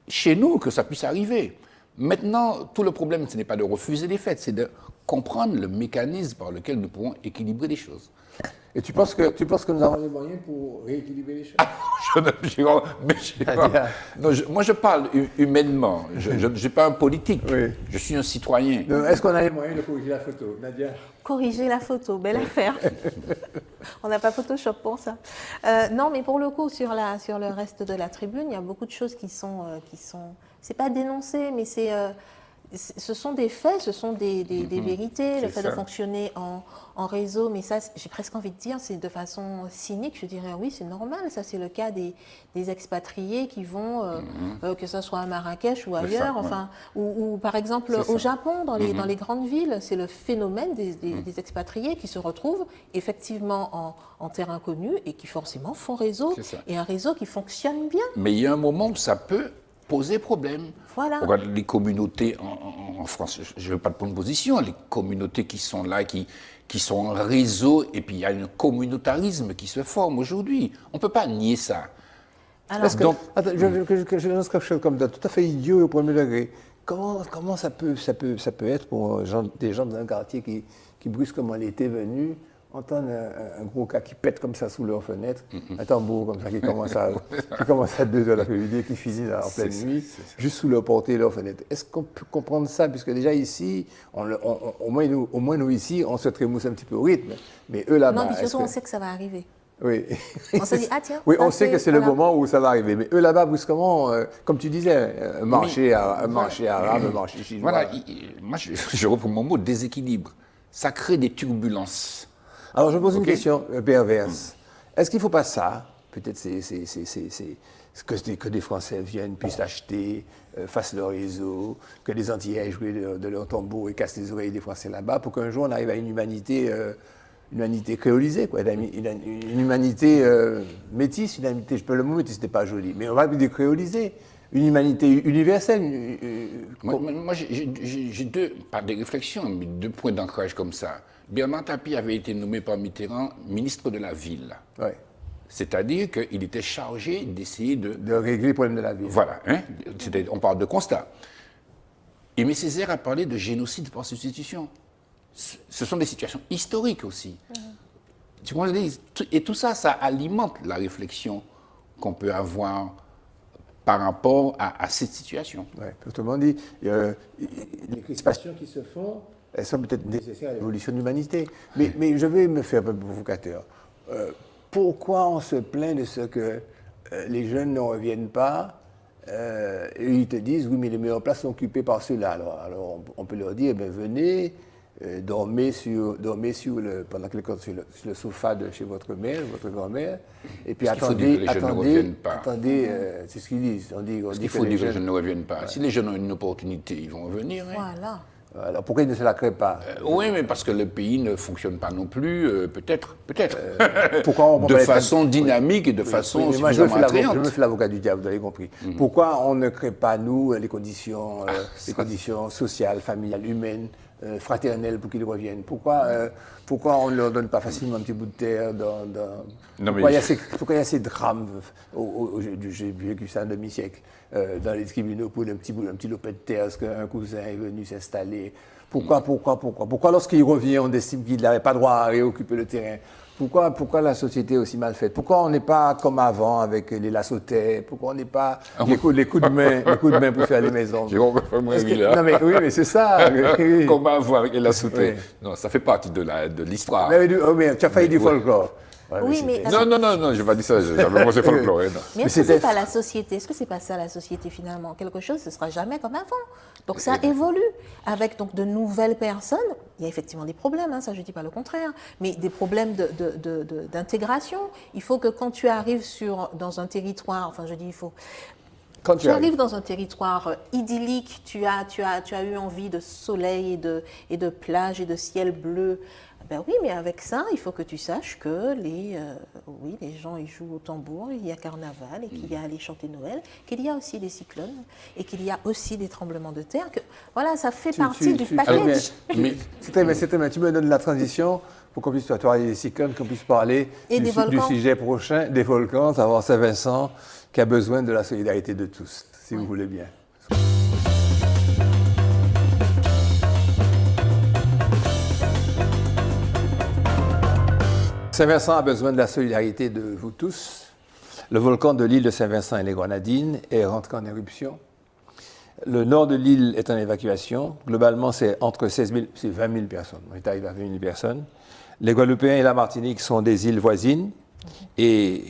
chez nous que ça puisse arriver. Maintenant, tout le problème, ce n'est pas de refuser les faits, c'est de comprendre le mécanisme par lequel nous pouvons équilibrer les choses. Et tu penses que nous avons les moyens pour rééquilibrer les choses? Moi, je parle humainement. Je ne suis pas un politique. Oui. Je suis un citoyen. Est-ce qu'on a les moyens de corriger la photo, Nadia? Corriger la photo, belle affaire. On n'a pas Photoshop pour ça. Non, mais pour le coup, sur le reste de la tribune, il y a beaucoup de choses qui sont c'est pas dénoncé, mais ce sont des faits, ce sont des vérités, le fait de fonctionner en réseau, mais ça, j'ai presque envie de dire, c'est de façon cynique, je dirais oui, c'est normal, ça c'est le cas des expatriés qui vont, que ce soit à Marrakech ou ailleurs, enfin, ou par exemple au Japon, dans les grandes villes, c'est le phénomène des expatriés qui se retrouvent effectivement en terre inconnue et qui forcément font réseau, et un réseau qui fonctionne bien. Mais il y a un moment où ça peut poser problème. Voilà. Regarde les communautés en France, je ne veux pas te prendre position, les communautés qui sont là, qui sont en réseau, et puis il y a un communautarisme qui se forme aujourd'hui. On ne peut pas nier ça. Alors, je lance quelque chose comme ça, tout à fait idiot au premier degré. Comment ça peut être pour des gens dans un quartier qui brusquement l'été venu entendre un gros cas qui pète comme ça sous leur fenêtre, un tambour comme ça qui commence à 2 heures l'après-midi et qui finit en pleine nuit, juste sous leur portée et leur fenêtre. Est-ce qu'on peut comprendre ça? Puisque déjà ici, au moins nous ici, on se trémousse un petit peu au rythme, mais eux là-bas... Non, mais surtout, on sait que ça va arriver. Oui. On se dit, ah tiens. Oui, on sait que c'est le moment où ça va arriver. Mais eux là-bas, brusquement, comme tu disais, un marché arabe, un marché chinois. Voilà, moi je reprends mon mot, déséquilibre. Ça crée des turbulences. Alors je pose une question perverse. Est-ce qu'il ne faut pas ça? Peut-être que des Français viennent, puissent acheter, fassent leur réseau, que les Antillais aient joué de leur tambour et cassent les oreilles des Français là-bas, pour qu'un jour on arrive à une humanité créolisée, quoi, une humanité métisse, le mot métisse n'était pas joli, mais on va dire créolisée, une humanité universelle. Moi j'ai pas des réflexions, mais 2 points d'ancrage comme ça. Bernard Tapie avait été nommé par Mitterrand ministre de la Ville. Ouais. C'est-à-dire qu'il était chargé d'essayer de régler les problèmes de la ville. Voilà, hein, on parle de constat. Aimé Césaire a parlé de génocide par substitution. Ce sont des situations historiques aussi. Tu vois, et tout ça, ça alimente la réflexion qu'on peut avoir par rapport à cette situation. Ouais, autrement dit, les crispations qui se font, elles sont peut-être nécessaires à l'évolution de l'humanité. Mais je vais me faire un peu provocateur. Pourquoi on se plaint de ce que les jeunes ne reviennent pas et ils te disent, oui, mais les meilleures places sont occupées par ceux-là. Alors on peut leur dire, venez, dormez pendant quelques temps sur le sofa de chez votre mère, votre grand-mère, et puis attendez, c'est ce qu'ils disent. Il faut dire que les jeunes ne reviennent pas. Si les jeunes ont une opportunité, ils vont revenir. Hein. Voilà. Alors pourquoi ils ne se la créent pas? Oui, mais parce que le pays ne fonctionne pas non plus, peut-être. Pourquoi on de façon dynamique et de façon suffisamment attrayante. Je me fais l'avocat du diable, vous avez compris. Pourquoi on ne crée pas, nous, les conditions sociales, familiales, humaines, fraternelles pour qu'ils reviennent? Pourquoi on ne leur donne pas facilement un petit bout de terre pourquoi il y a ces drames? J'ai vécu ça un demi-siècle. Dans les tribunaux pour un petit lopin de terre, parce qu'un cousin est venu s'installer. Pourquoi lorsqu'il revient, on estime qu'il n'avait pas droit à réoccuper le terrain? Pourquoi la société est aussi mal faite? Pourquoi on n'est pas comme avant avec les lassotets? Pourquoi on n'est pas les coups de main pour faire les maisons? Non, mais c'est ça. Comme avant avec les lassotés. Oui. Non, ça fait partie de l'histoire. Mais tu as failli du folklore. Ouais, oui, mais non, je vais pas dire ça, j'avais mangé folklore. Mais est-ce que c'est pas la société? Est-ce que c'est pas ça la société finalement? Quelque chose, ce sera jamais comme avant. Donc ça évolue avec donc de nouvelles personnes. Il y a effectivement des problèmes, hein, ça je dis pas le contraire, mais des problèmes d'intégration. Il faut que quand tu arrives dans un territoire, quand tu arrives dans un territoire idyllique, tu as eu envie de soleil et de plage et de ciel bleu. Ben oui, mais avec ça, il faut que tu saches que les gens ils jouent au tambour, il y a carnaval et qu'il y a les chanter Noël, qu'il y a aussi des cyclones et qu'il y a aussi des tremblements de terre. Voilà, ça fait partie du package. C'est très bien. Tu me donnes la transition pour qu'on puisse parler des cyclones, qu'on puisse parler du sujet prochain, des volcans, savoir Saint-Vincent qui a besoin de la solidarité de tous, si vous voulez bien. Saint-Vincent a besoin de la solidarité de vous tous. Le volcan de l'île de Saint-Vincent et les Grenadines est rentré en éruption. Le nord de l'île est en évacuation. Globalement, c'est entre 20 000 personnes. On est arrivé à 20 000 personnes. Les Guadeloupéens et la Martinique sont des îles voisines. Et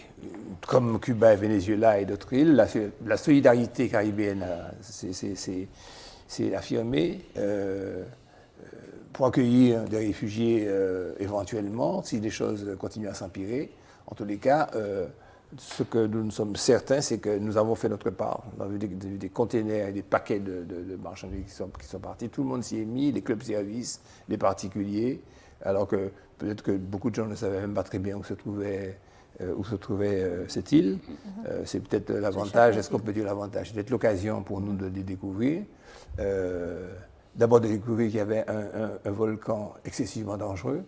comme Cuba et Venezuela et d'autres îles, la solidarité caribéenne s'est affirmée. Pour accueillir des réfugiés éventuellement, si les choses continuent à s'empirer. En tous les cas, ce que nous sommes certains, c'est que nous avons fait notre part. On a vu des containers et des paquets de marchandises qui sont partis. Tout le monde s'y est mis, les clubs-services, les particuliers, alors que peut-être que beaucoup de gens ne savaient même pas très bien où se trouvait cette île. C'est peut-être l'avantage, est-ce qu'on peut dire l'avantage? C'est peut-être l'occasion pour nous de les découvrir. D'abord de découvrir qu'il y avait un volcan excessivement dangereux,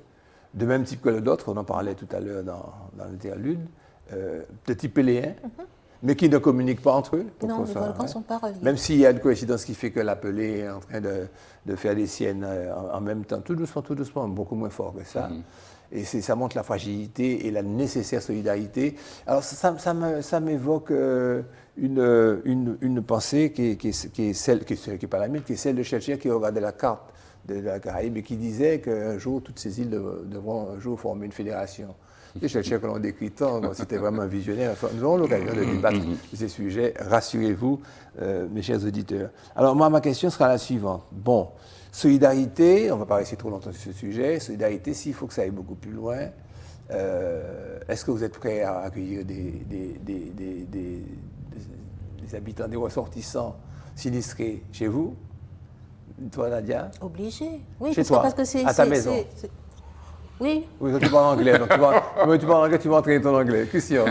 de même type que le d'autres, on en parlait tout à l'heure dans l'interlude, de type péléen, mais qui ne communiquent pas entre eux. Non, les volcans ne sont pas reliés. Même s'il y a une coïncidence qui fait que la pelée est en train de faire des siennes en même temps, tout doucement, beaucoup moins fort que ça. Et ça montre la fragilité et la nécessaire solidarité. Alors ça m'évoque une pensée qui est pas la mienne, qui est celle de Churchill qui regardait la carte de la Caraïbe et qui disait qu'un jour, toutes ces îles devront un jour former une fédération. Et Churchill, que l'on décrit tant, c'était vraiment un visionnaire. Enfin, nous aurons l'occasion de débattre de ces sujets, rassurez-vous, mes chers auditeurs. Alors moi, ma question sera la suivante. Bon, solidarité, on ne va pas rester trop longtemps sur ce sujet. Solidarité, s'il faut que ça aille beaucoup plus loin, est-ce que vous êtes prêts à accueillir des habitants, des ressortissants sinistrés chez vous? Toi, Nadia? Obligé. Oui, Chez toi, parce que c'est... à ta maison? Oui. Oui, toi, tu parles anglais, donc tu parles anglais, tu vas entraîner ton anglais. Christian?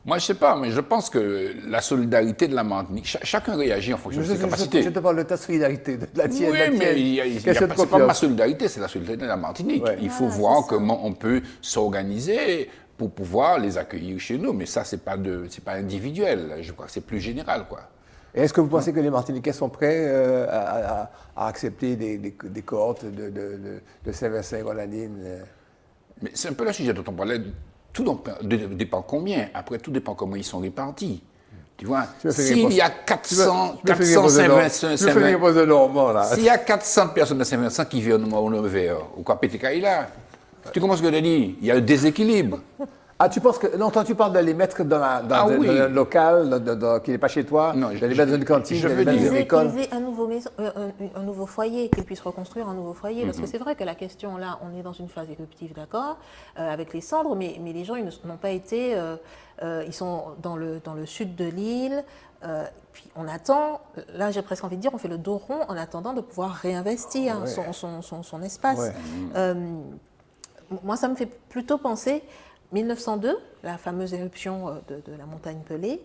Moi, je ne sais pas, mais je pense que la solidarité de la Martinique, chacun réagit en fonction de ses capacités. Je te parle de ta solidarité, de la tienne. Oui, la mais tienne. c'est pas ma solidarité, c'est la solidarité de la Martinique. Ouais. Il faut voir comment on peut s'organiser pour pouvoir les accueillir chez nous. Mais ça, c'est pas individuel. Je crois que c'est plus général, quoi. Et est-ce que vous pensez que les Martiniquais sont prêts à accepter des cohortes de Saint-Vincent et Grenadines? Mais c'est un peu le sujet dont on parlait. Tout dépend combien. Après, tout dépend comment ils sont répartis. Tu vois, s'il y a 400 Saint-Vincent, s'il y a 400 personnes de Saint-Vincent qui vivent au Nord-Vert, ou quoi, Pétécaïla, tu commences à dire, il y a un déséquilibre. Ah, tu penses que... Non, toi, tu parles de les mettre dans un local qui n'est pas chez toi, non, de les mettre dans une cantine, je de veux les mettre dire- dans une école. Qu'ils aient un nouveau foyer, qu'ils puissent reconstruire un nouveau foyer. Parce que c'est vrai que la question, là, on est dans une phase éruptive, d'accord, avec les cendres, mais les gens, ils n'ont pas été... ils sont dans le sud de l'île, puis on attend, là j'ai presque envie de dire, on fait le dos rond en attendant de pouvoir réinvestir son espace. Ouais. Moi, ça me fait plutôt penser... 1902, la fameuse éruption de la montagne Pelée,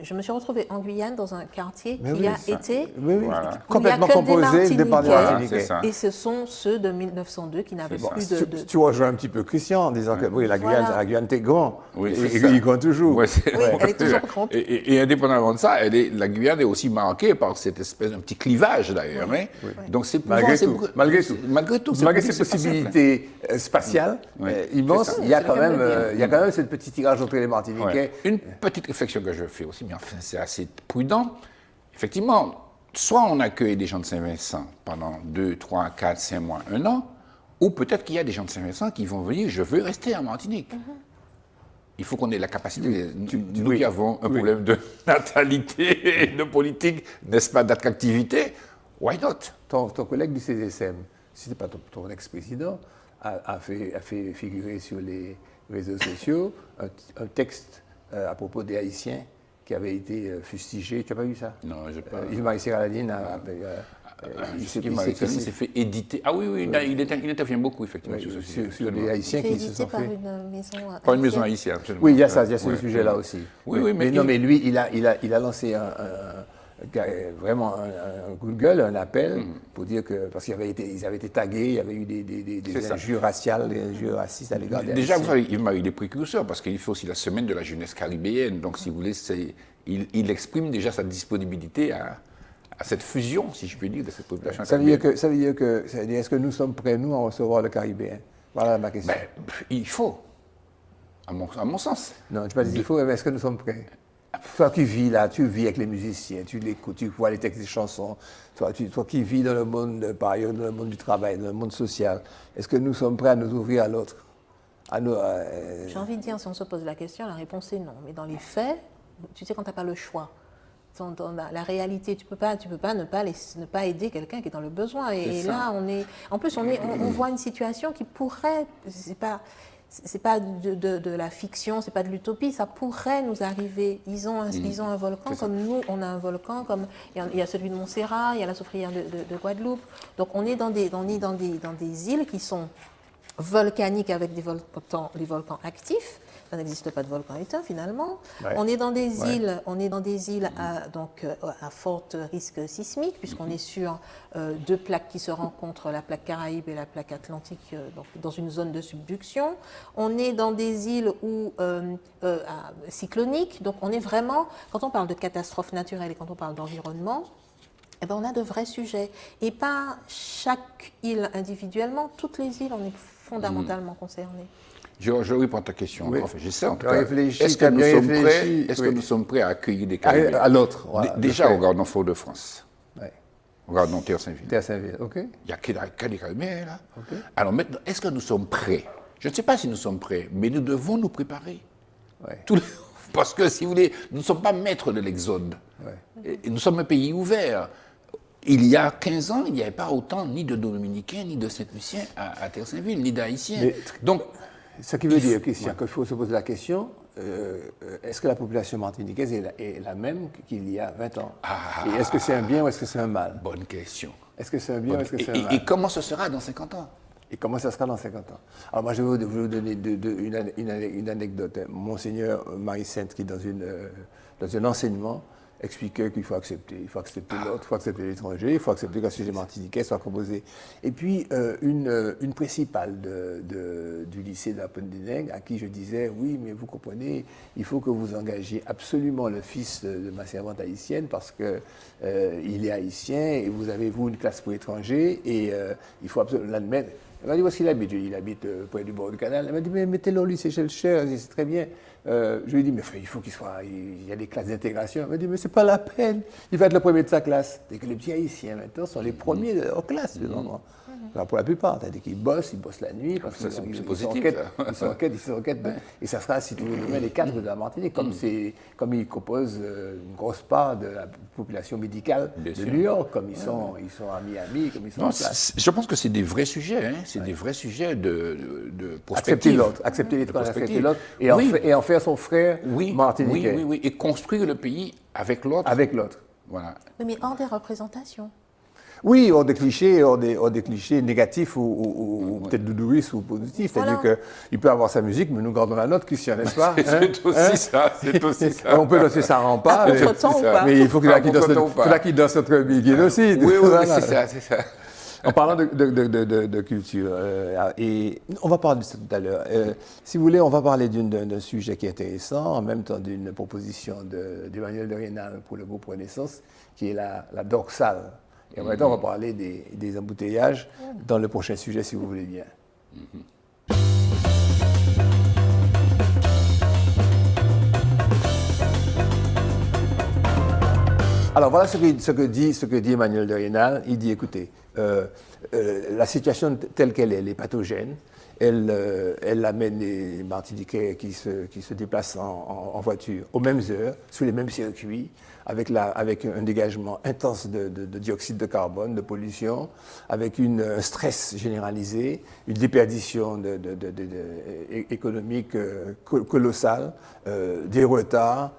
je me suis retrouvée en Guyane dans un quartier qui a été Voilà. Complètement où il y a que des composé des Martiniquais. C'est ça. Et ce sont ceux de 1902 qui n'avaient plus de... Tu rejoins un petit peu Christian en disant que oui, la Guyane était grand. Oui, et c'est ça. il compte toujours. Ouais, Oui, elle est toujours grande. Et indépendamment de ça, la Guyane est aussi marquée par cette espèce d'un petit clivage d'ailleurs. Hein. Donc c'est Malgré tout. Malgré ces Malgré ces possibilités spatiales immenses, il y a quand même cette petite tirage entre les Martiniquais. Une petite réflexion que je fais aussi, mais enfin c'est assez prudent. Effectivement, soit on accueille des gens de Saint-Vincent pendant 2, 3, 4, 5 mois, 1 an, ou peut-être qu'il y a des gens de Saint-Vincent qui vont venir, je veux rester en Martinique. Il faut qu'on ait la capacité. Nous qui avons un problème de natalité et de politique, n'est-ce pas, d'attractivité, why not? Ton collègue du CSM, si ce n'est pas ton ex-président, a fait figurer sur les réseaux sociaux un texte à propos des Haïtiens qui avait été fustigé. Tu n'as pas vu ça? Non, je n'ai pas. Ismaël Serraline il s'est fait éditer. Ah oui, il intervient beaucoup, effectivement, sur les Haïtiens qui se sont par fait... une maison haïtienne. Par une maison haïtienne, absolument. Oui, il y a ce sujet-là aussi. Oui, mais lui, il a lancé vraiment un coup de gueule, un appel pour dire que, parce qu'ils avaient été tagués, il y avait eu des injures raciales, des injures racistes à l'égard des Déjà, Haïtiens. vous savez, il m'a eu des précurseurs, parce qu'il fait aussi la semaine de la jeunesse caribéenne. Donc, si vous voulez, il exprime déjà sa disponibilité à cette fusion, si je puis dire, de cette population caribéenne. Ça veut dire que est-ce que nous sommes prêts, nous, à recevoir le Caribéen? Voilà ma question. Il faut, à mon sens. Non, je ne pas dire il faut, mais est-ce que nous sommes prêts? Toi qui vis là, tu vis avec les musiciens, tu l'écoutes, tu vois les textes des chansons, toi qui vis dans le monde, par ailleurs, dans le monde du travail, dans le monde social, est-ce que nous sommes prêts à nous ouvrir à l'autre? J'ai envie de dire, si on se pose la question, la réponse est non. Mais dans les faits, tu sais, quand tu n'as pas le choix, dans la réalité, tu peux pas ne pas aider quelqu'un qui est dans le besoin. Et là, en plus, on voit une situation qui pourrait, c'est pas de la fiction, c'est pas de l'utopie, ça pourrait nous arriver. Ils ont un volcan comme nous, on a un volcan, comme il y a celui de Montserrat, il y a la Soufrière de Guadeloupe. Donc on est dans des îles qui sont volcaniques avec des volcans actifs. Ça n'existe pas de volcan éteint finalement. Ouais. On est dans des îles, à fort risque sismique puisqu'on est sur deux plaques qui se rencontrent, la plaque Caraïbe et la plaque Atlantique, donc dans une zone de subduction. On est dans des îles cycloniques. Donc on est vraiment, quand on parle de catastrophes naturelles et quand on parle d'environnement, eh ben on a de vrais sujets. Et pas chaque île individuellement, toutes les îles, on est fondamentalement concernés. Je réponds à ta question. Oui. Enfin, j'essaie en tout Tu as cas. réfléchi, Est-ce tu as que, nous bien sommes prêts, réfléchi, est-ce oui. que nous sommes prêts à accueillir des Caribéens? À l'autre. Voilà, Déjà, regardons Fort-de-France. Ouais. Regardons Terre-Saint-Ville. Terre Saint-Ville, OK. Il n'y a que des Caribéens là. Alors maintenant, est-ce que nous sommes prêts? Je ne sais pas si nous sommes prêts, mais nous devons nous préparer. Ouais. Parce que, si vous voulez, nous ne sommes pas maîtres de l'exode. Ouais. Et nous sommes un pays ouvert. Il y a 15 ans, il n'y avait pas autant ni de Dominicains, ni de Saint-Luciens à Terre-Saint-Ville, ni d'Haïtiens. Mais- Donc, Ce qui veut dire, Christian, qu'il faut se poser la question, est-ce que la population martiniquaise est la même qu'il y a 20 ans? Et est-ce que c'est un bien ou est-ce que c'est un mal? bonne question. Est-ce que c'est un bien ou est-ce que c'est un mal? Et comment ce sera dans 50 ans? Et comment ça sera dans 50 ans? Alors moi, je vais vous donner une anecdote. Monseigneur Marie-Sainte, qui dans un enseignement, expliquait qu'il faut accepter. Il faut accepter l'autre, il faut accepter l'étranger, il faut accepter qu'un sujet martiniquais soit composé. Et puis, une principale du lycée de la Pointe-des-Nègres, à qui je disais, oui, mais vous comprenez, il faut que vous engagiez absolument le fils de ma servante haïtienne, parce que il est haïtien, et vous avez, vous, une classe pour étrangers, et il faut absolument l'admettre. Elle m'a dit, où est-ce qu'il habite? Il habite près du bord du canal. Elle m'a dit, mais mettez-le au lycée Schellcher, c'est très bien. Je lui ai dit, mais il faut qu'il soit, il y a des classes d'intégration. Elle m'a dit, mais c'est pas la peine, il va être le premier de sa classe. Et que les petits haïtiens, maintenant, sont les premiers de leur classe, les enfants. Enfin, pour la plupart, c'est-à-dire qu'ils bossent la nuit, parce Ça, qu'ils c'est ils positif, ils sont en quête, et ça sera, si tu veux, demain, les cadres de la Martinique, comme ils composent une grosse part de la population médicale Bien de sûr. New York, comme ils sont à Miami, comme ils sont Non, en place. je pense que c'est des vrais sujets, hein. C'est des vrais sujets de Accepter prospective. l'autre, accepter l'étranger, accepter prospective. l'autre, Oui. et en faire son frère Oui, martiniquais, oui. Et construire le pays avec l'autre. avec l'autre. Voilà. Oui, mais hors des représentations. Oui, hors des clichés négatifs ou peut-être doudouistes ou positifs. Voilà. C'est-à-dire qu'il peut avoir sa musique, mais nous gardons la nôtre, Christian, n'est-ce pas? C'est aussi ça, c'est aussi ça. On peut danser ça rend pas, À contre-temps ou pas? mais il faut qu'il y en ait qui dansent contre-temps ou pas. notre génocide. Oui, Voilà. c'est ça. En parlant de culture, et on va parler de ça tout à l'heure. Si vous voulez, on va parler d'un sujet qui est intéressant, en même temps d'une proposition d'Emmanuel de Rhénal pour le groupe Renaissance, qui est la dorsale. Et en même temps, on va parler des embouteillages dans le prochain sujet, si vous voulez bien. Alors voilà ce que dit Emmanuel de Rhénal. Il dit, écoutez, la situation telle qu'elle est, elle est pathogène. Elle amène les Martiniquais qui se déplacent en voiture aux mêmes heures, sur les mêmes circuits, avec un dégagement intense de dioxyde de carbone, de pollution, avec un stress généralisé, une déperdition économique colossale, des retards,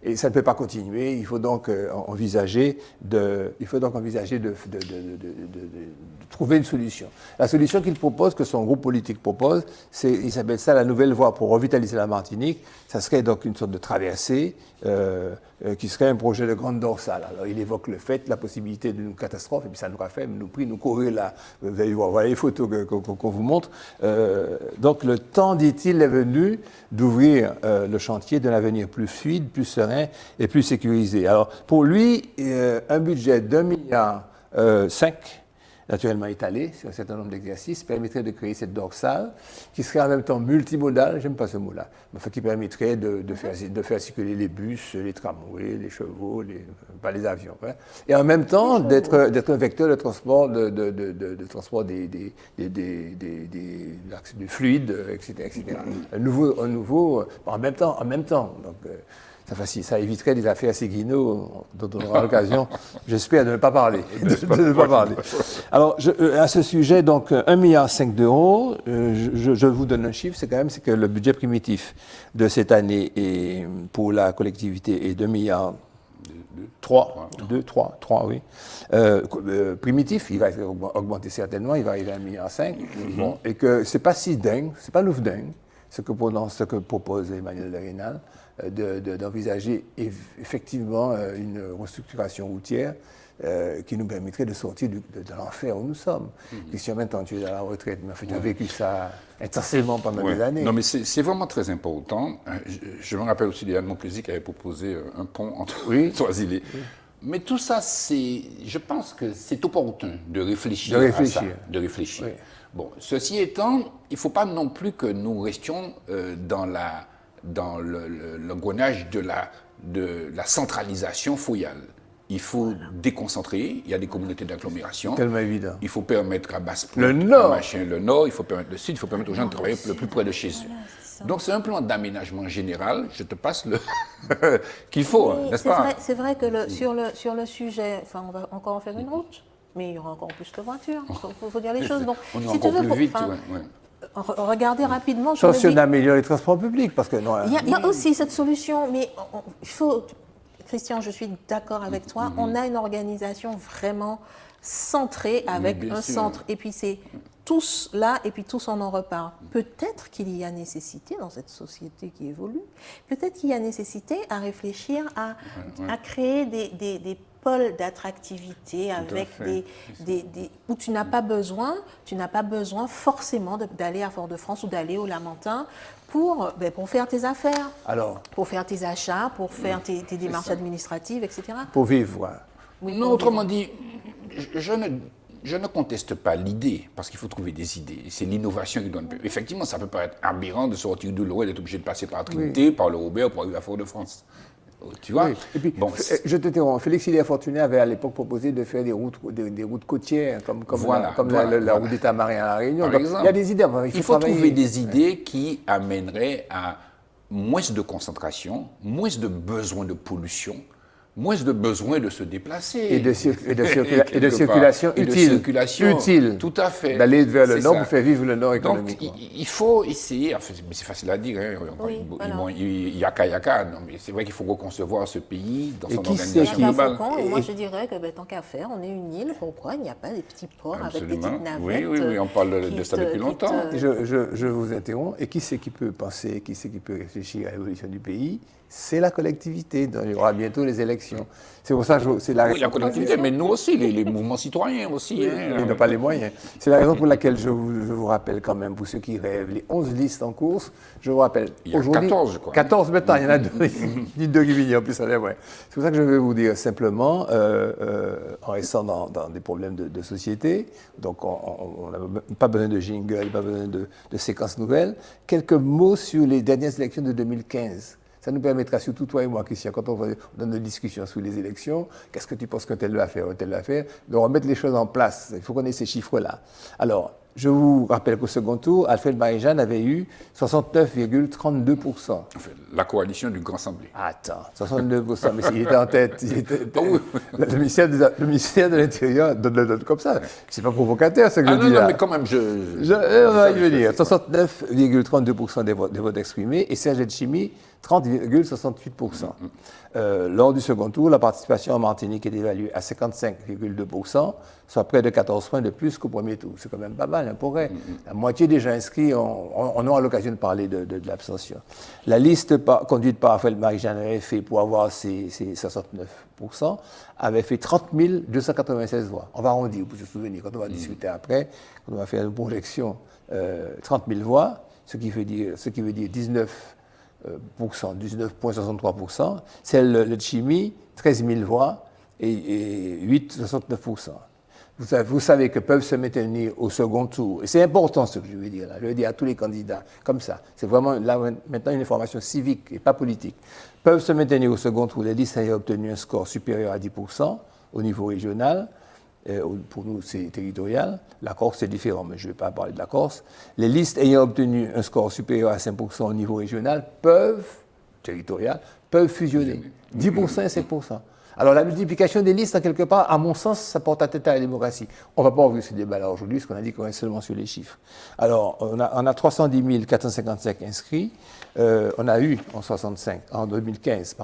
et ça ne peut pas continuer. Il faut donc envisager de trouver une solution. La solution qu'il propose, que son groupe politique propose, il s'appelle ça la nouvelle voie pour revitaliser la Martinique. Ça serait donc une sorte de traversée qui serait un projet de grande dorsale. Alors il évoque la possibilité d'une catastrophe, et puis ça nous a fait nous courir là. Vous allez voir, voilà les photos qu'on vous montre. Donc le temps, dit-il, est venu d'ouvrir le chantier d'un avenir plus fluide, plus serein et plus sécurisé. Alors pour lui, un budget d'1,5 milliard naturellement étalé sur un certain nombre d'exercices, permettrait de créer cette dorsale qui serait en même temps multimodale, j'aime pas ce mot-là, mais enfin, qui permettrait de faire circuler les bus, les tramways, les chevaux, pas les avions, hein, et en même temps d'être un vecteur de transport, de transport des fluides, etc. Un nouveau, en même temps. Donc, ça éviterait des affaires Séguineau dont on aura l'occasion, j'espère, de ne pas parler. Alors, à ce sujet, donc, 1,5 milliard d'euros, je vous donne un chiffre, c'est que le budget primitif de cette année pour la collectivité est 2 milliards 3, oui. Primitif, il va augmenter certainement, il va arriver à 1,5 milliard. Bon, et que c'est pas si dingue, c'est pas louf dingue, ce que propose Emmanuel de Rhénal, d'envisager effectivement une restructuration routière qui nous permettrait de sortir de l'enfer où nous sommes. Christian, maintenant tu es à la retraite, mais en fait, tu as vécu ça intensément pendant des années. Non, mais c'est vraiment très important. Je me rappelle aussi d'Yann Monclesi qui avait proposé un pont entre Trois-Îlets. Oui. Mais tout ça, je pense que c'est opportun de réfléchir à ça. De réfléchir. Oui. Bon, ceci étant, il ne faut pas non plus que nous restions dans l'engrenage de la centralisation foyale. Il faut déconcentrer, il y a des communautés d'agglomération. Tellement évident. Il faut permettre à Basse-Pointe, Le Nord. le Nord, il faut permettre le Sud, il faut permettre aux gens de travailler le plus près de chez eux. Donc c'est un plan d'aménagement général, je te passe le qu'il faut, Oui, n'est-ce pas? C'est vrai que sur le sujet, enfin, on va encore en faire une route, mais il y aura encore plus de voitures. Il faut dire les choses. Donc, On est si tu encore veux, plus vite, enfin, ouais. regardez rapidement. Sauf si on améliore les transports publics, parce que non. Il y a aussi cette solution, mais il faut, Christian, je suis d'accord avec toi, on a une organisation vraiment centrée avec bien un sûr. centre, et puis c'est tous là, et puis tous on en reparle. Peut-être qu'il y a nécessité, dans cette société qui évolue, peut-être qu'il y a nécessité à réfléchir à créer des pôles d'attractivité avec fait. où tu n'as pas besoin forcément d'aller à Fort-de-France ou d'aller au Lamentin pour faire tes affaires, Alors, pour faire tes achats, pour faire tes démarches administratives, etc. pour vivre, voilà. Oui, Non, pour autrement dit, je ne conteste pas l'idée, parce qu'il faut trouver des idées. C'est l'innovation qui donne. Effectivement, ça peut paraître aberrant de sortir de l'Ouest, d'être obligé de passer par Trinité, par le Robert pour arriver à Fort-de-France. Tu vois? Oui. Et puis, Bon, je t'interromps. Félix Hilaire Fortuné avait à l'époque proposé de faire des routes côtières, comme la route d'État marin à La Réunion. Par Donc, exemple, il y a des idées. il faut trouver des idées qui amèneraient à moins de concentration, moins de besoin de pollution, moins de besoin de se déplacer. Et de circulation Et de utile. circulation Tout à fait. D'aller vers le C'est Nord ça. pour faire vivre le Nord Donc, économiquement. il faut essayer, enfin, mais c'est facile à dire, hein, Oui, voilà. yaka, non, mais c'est vrai qu'il faut reconcevoir ce pays dans Et son qui sait organisation qui- globale. Et moi, je dirais que tant qu'à faire, on est une île. Pourquoi il n'y a pas des petits ports avec des Absolument. petites Oui, navettes oui, on parle de ça depuis longtemps. Je vous interromps. Et qui c'est qui peut penser, qui c'est qui peut réfléchir à l'évolution du pays? C'est la collectivité. Donc, il y aura bientôt les élections. C'est pour ça que c'est la Oui, la collectivité, mais nous aussi, les mouvements citoyens aussi. hein. Ils n'ont pas les moyens. C'est la raison pour laquelle je vous rappelle quand même, pour ceux qui rêvent, les 11 listes en course, je vous rappelle. Il y a aujourd'hui, 14, je crois. 14 maintenant, il y en a deux. Ni deux qui viennent, en plus, ça l'est vrai. C'est pour ça que je vais vous dire simplement, en restant dans des problèmes de société, donc on n'a pas besoin de jingle, pas besoin de séquences nouvelles, quelques mots sur les dernières élections de 2015. Ça nous permettra, surtout toi et moi, Christian, quand on donne des discussions sur les élections, qu'est-ce que tu penses que tel va faire ou tel va faire, de remettre les choses en place. Il faut qu'on ait ces chiffres-là. Alors, je vous rappelle qu'au second tour, Alfred Marie-Jeanne avait eu 69,32%. Enfin, la coalition du Grand Assemblée. Attends, 62%, mais il était en tête. Le ministère de l'Intérieur donne comme ça. C'est pas provocateur, ce que je dis non, là. mais quand même, On va y venir. 69,32% des votes exprimés et Serge Etchimi, 30,68%. Lors du second tour, la participation en Martinique est évaluée à 55,2%, soit près de 14 points de plus qu'au premier tour. C'est quand même pas mal, hein, pour vrai. La moitié des gens inscrits, on aura l'occasion de parler de l'abstention. La liste conduite par Alfred Marie-Jeanne avait fait, pour avoir ces 69%, avait fait 30 296 voix. On va arrondir pour se souvenir, quand on va discuter après, quand on va faire une projection, 30 000 voix, ce qui veut dire 19,63%, celle de Chimie, 13 000 voix et 8,69%. Vous savez que peuvent se maintenir au second tour, et c'est important ce que je veux dire là, je veux dire à tous les candidats, comme ça, c'est vraiment là maintenant une information civique et pas politique, peuvent se maintenir au second tour les listes ayant obtenu un score supérieur à 10% au niveau régional. Pour nous, c'est territorial. La Corse, c'est différent, mais je ne vais pas parler de la Corse. Les listes ayant obtenu un score supérieur à 5% au niveau régional peuvent fusionner. 10% et 5%. Alors, la multiplication des listes, en quelque part, à mon sens, ça porte atteinte à la démocratie. On ne va pas ouvrir ce débat-là aujourd'hui, parce qu'on a dit qu'on est seulement sur les chiffres. Alors, on a 310 455 inscrits. On a eu, en 2015,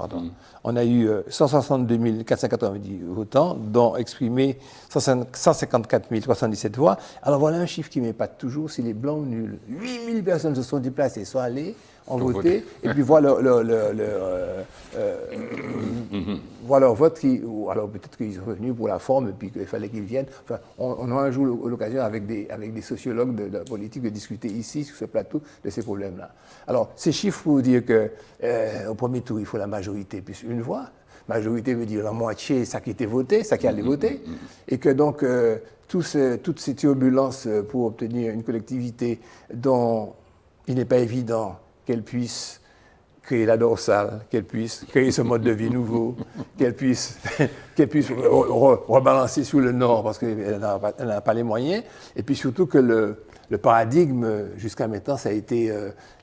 on a eu 162 490 votants, dont exprimés 154 317 voix. Alors, voilà un chiffre qui m'épate toujours, c'est les blancs ou nuls. 8 000 personnes se sont déplacées, sont allées, ont voté, et puis voilà leur vote, ou alors peut-être qu'ils sont venus pour la forme, et puis qu'il fallait qu'ils viennent. Enfin, on aura un jour l'occasion avec des sociologues de la politique de discuter ici, sur ce plateau, de ces problèmes-là. Alors, ces chiffres pour dire qu'au premier tour, il faut la majorité plus une voix, majorité veut dire la moitié, ça qui était voté, ça qui allait voter, et que donc toutes ces turbulences pour obtenir une collectivité dont il n'est pas évident qu'elle puisse créer la dorsale, qu'elle puisse créer ce mode de vie nouveau, qu'elle puisse rebalancer sur le Nord parce qu'elle n'a pas les moyens, et puis surtout que le paradigme jusqu'à maintenant, ça a été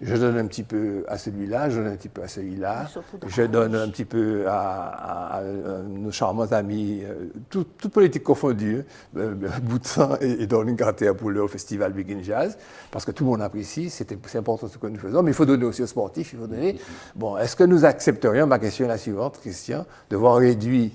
je donne un petit peu à celui-là, je donne un petit peu à celui-là, je donne un petit peu à nos charmants amis, toute politique confondue, Boutin et Dorling Carter pour le festival Big in Jazz, parce que tout le monde apprécie, c'est important ce que nous faisons, mais il faut donner aussi aux sportifs, il faut donner. Bon, est-ce que nous accepterions, ma question est la suivante, Christian, de voir réduire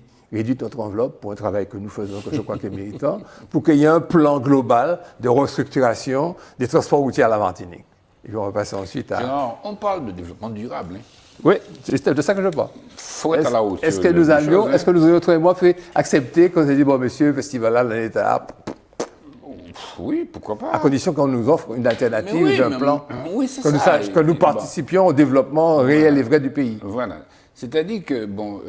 notre enveloppe pour un travail que nous faisons, que je crois qu'il est méritant, pour qu'il y ait un plan global de restructuration des transports routiers à la Martinique. Et on va passer ensuite à... Alors, on parle de développement durable. Hein. Oui, c'est de ça que je parle. Faut être à la hauteur. Est-ce que nous avions, est-ce que nous aurions, toi et moi, fait accepter qu'on s'est dit, bon, monsieur, le festival là, l'année là, oui, pourquoi pas. à condition qu'on nous offre une alternative, oui, un plan, oui, c'est que, ça. que nous participions au développement réel et vrai du pays. Voilà. C'est-à-dire que, bon,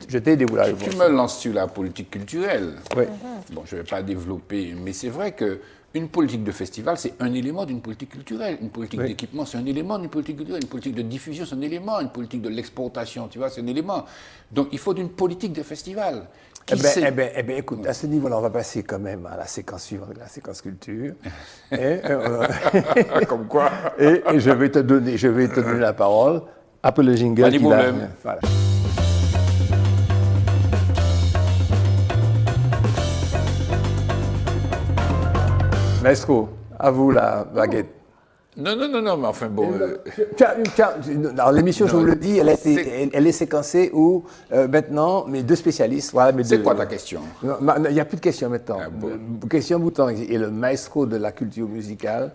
Je t'ai aidé, vous l'avez tu me lances sur la politique culturelle. Oui. Bon, je ne vais pas développer, mais c'est vrai qu'une politique de festival, c'est un élément d'une politique culturelle. Une politique d'équipement, c'est un élément d'une politique culturelle. Une politique de diffusion, c'est un élément. Une politique de l'exportation, tu vois, c'est un élément. Donc, il faut d'une politique de festival. Écoute, à ce niveau-là, on va passer quand même à la séquence suivante, la séquence culture. Comme quoi. Et je vais te donner la parole après le jingle. Pas de problème. Voilà. Maestro, à vous la baguette. Non, mais enfin bon. Alors, l'émission, je vous le dis, elle est séquencée où maintenant, mes deux spécialistes. Voilà, c'est quoi ta question? Il n'y a plus de questions maintenant. Question Boutin est le maestro de la culture musicale.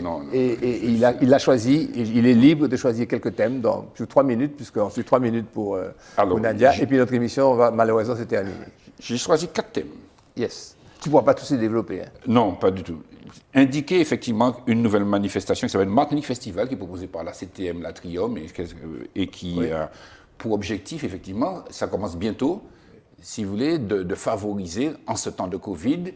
Non. Et il a choisi, il est libre de choisir quelques thèmes sur 3 minutes, puisqu'on suit 3 minutes pour Nadia. Et puis notre émission va malheureusement se terminer. J'ai choisi 4 thèmes. Yes. Tu ne pourras pas tous les développer. Hein. Non, pas du tout. Indiquer effectivement une nouvelle manifestation qui s'appelle Martinique Festival, qui est proposée par la CTM, la Trium, et qui a pour objectif, effectivement, ça commence bientôt, si vous voulez, de favoriser, en ce temps de Covid,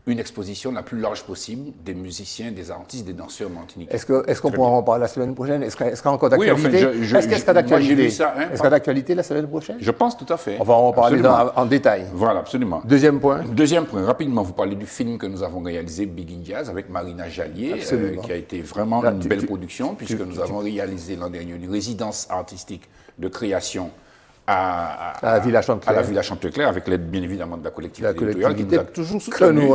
une exposition la plus large possible des musiciens, des artistes, des danseurs martiniquais. Est-ce qu'on pourra en parler la semaine prochaine? Est-ce qu'il y a encore d'actualité? Est-ce qu'il y a d'actualité la semaine prochaine? Je pense tout à fait. On va en parler en détail. Voilà, absolument. Deuxième point, rapidement, vous parlez du film que nous avons réalisé, Big in Jazz, avec Marina Jallier, qui a été vraiment une belle production, puisque nous avons réalisé l'an dernier une résidence artistique de création à la Villa Chantecler, avec l'aide bien évidemment de la collectivité territoriale qui nous a toujours soutenus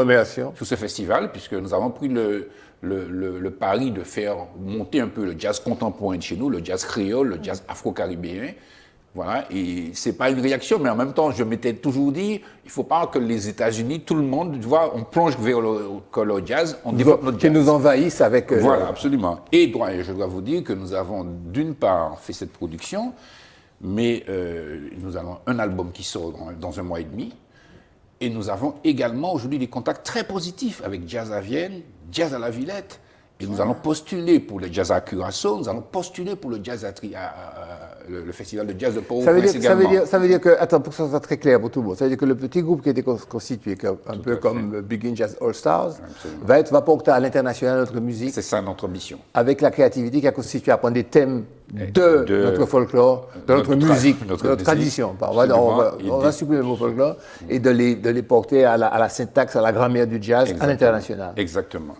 sur ce festival, puisque nous avons pris le pari de faire monter un peu le jazz contemporain de chez nous, le jazz créole, le jazz afro-caribéen. Voilà, et c'est pas une réaction, mais en même temps, je m'étais toujours dit, il faut pas que les États-Unis, tout le monde, tu vois, on plonge vers le jazz, on développe notre jazz. Qui nous envahissent avec... Voilà, absolument. Et je dois vous dire que nous avons d'une part fait cette production, mais nous avons un album qui sort dans 1 mois et demi. Et nous avons également aujourd'hui des contacts très positifs avec Jazz à Vienne, Jazz à la Villette. Et nous allons postuler pour le Jazz à Curaçao, nous allons postuler pour le Jazz le festival de jazz de Port-au-Prince également. Ça veut dire que, attends, pour que ça soit très clair pour tout le monde, ça veut dire que le petit groupe qui a été constitué, un peu comme Big in Jazz All Stars, va porter à l'international notre musique. C'est ça notre ambition. Avec la créativité qui a constitué à prendre des thèmes de notre folklore, de notre musique, de notre tradition. On va supprimer le mot folklore et de les porter à la syntaxe, à la grammaire du jazz à l'international. Exactement.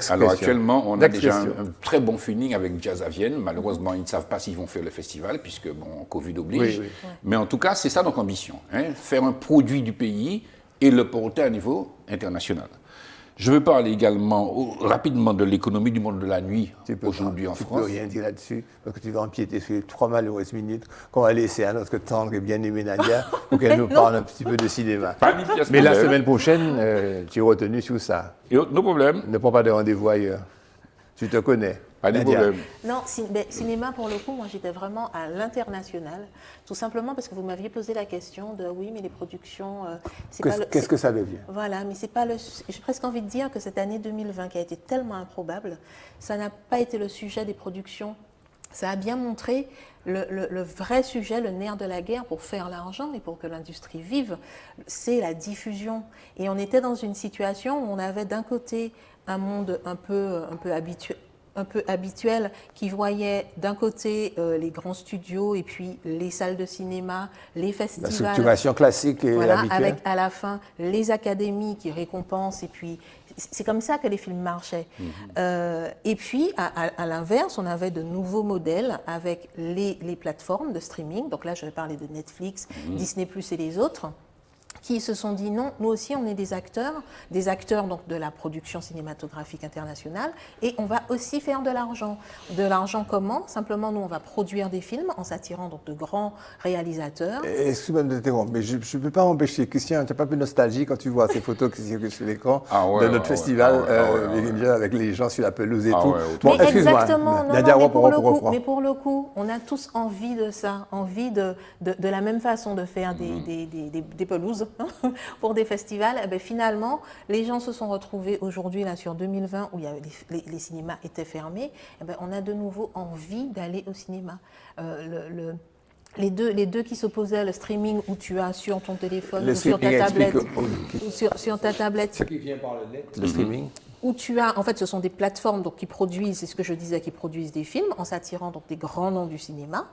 Alors actuellement, on a déjà un très bon feeling avec Jazz à Vienne. Malheureusement, ils ne savent pas s'ils vont faire le festival, puisque, bon, Covid oblige. Oui. Mais en tout cas, c'est ça notre ambition. Faire un produit du pays et le porter à niveau international. Je veux parler également rapidement de l'économie du monde de la nuit aujourd'hui en France. Tu ne peux rien dire là-dessus, parce que tu vas empiéter sur les 3 malheureuses minutes qu'on va laisser à notre tendre et bien-aimée Nadia pour qu'elle nous parle un petit peu de cinéma. Mais la semaine prochaine, tu es retenu sur ça. Et no problème. Ne prends pas de rendez-vous ailleurs. Tu te connais. Pas de problème. Non, cinéma, pour le coup, moi j'étais vraiment à l'international, tout simplement parce que vous m'aviez posé la question de oui, mais les productions. Qu'est-ce que ça devient? Voilà, mais c'est pas le. J'ai presque envie de dire que cette année 2020 qui a été tellement improbable, ça n'a pas été le sujet des productions ça a bien montré le vrai sujet, le nerf de la guerre pour faire l'argent et pour que l'industrie vive, c'est la diffusion. Et on était dans une situation où on avait d'un côté un monde un peu habituel qui voyait d'un côté les grands studios et puis les salles de cinéma, les festivals. La structuration classique et voilà, habituelle. avec à la fin les académies qui récompensent et puis c'est comme ça que les films marchaient. Et puis à l'inverse, on avait de nouveaux modèles avec les plateformes de streaming. Donc là, je vais parler de Netflix, Disney+ et les autres, qui se sont dit non, nous aussi on est des acteurs donc de la production cinématographique internationale et on va aussi faire de l'argent. De l'argent comment? Simplement nous on va produire des films en s'attirant donc de grands réalisateurs. Excuse-moi de t'interrompre, mais je ne peux pas m'empêcher, Christian, tu n'as pas plus de nostalgie quand tu vois ces photos qui circulent sur l'écran de notre festival avec les gens sur la pelouse et tout. Bon, mais exactement, mais pour le coup, on a tous envie de ça, envie de la même façon de faire des pelouses pour des festivals. Et bien, finalement, les gens se sont retrouvés aujourd'hui, là, sur 2020, où il y avait les cinémas étaient fermés. Et bien, on a de nouveau envie d'aller au cinéma. Les deux qui s'opposaient, le streaming où tu as sur ton téléphone ou sur ta tablette, ce qui vient par le net, le streaming. Où tu as, en fait, ce sont des plateformes donc, qui produisent, c'est ce que je disais, qui produisent des films en s'attirant donc des grands noms du cinéma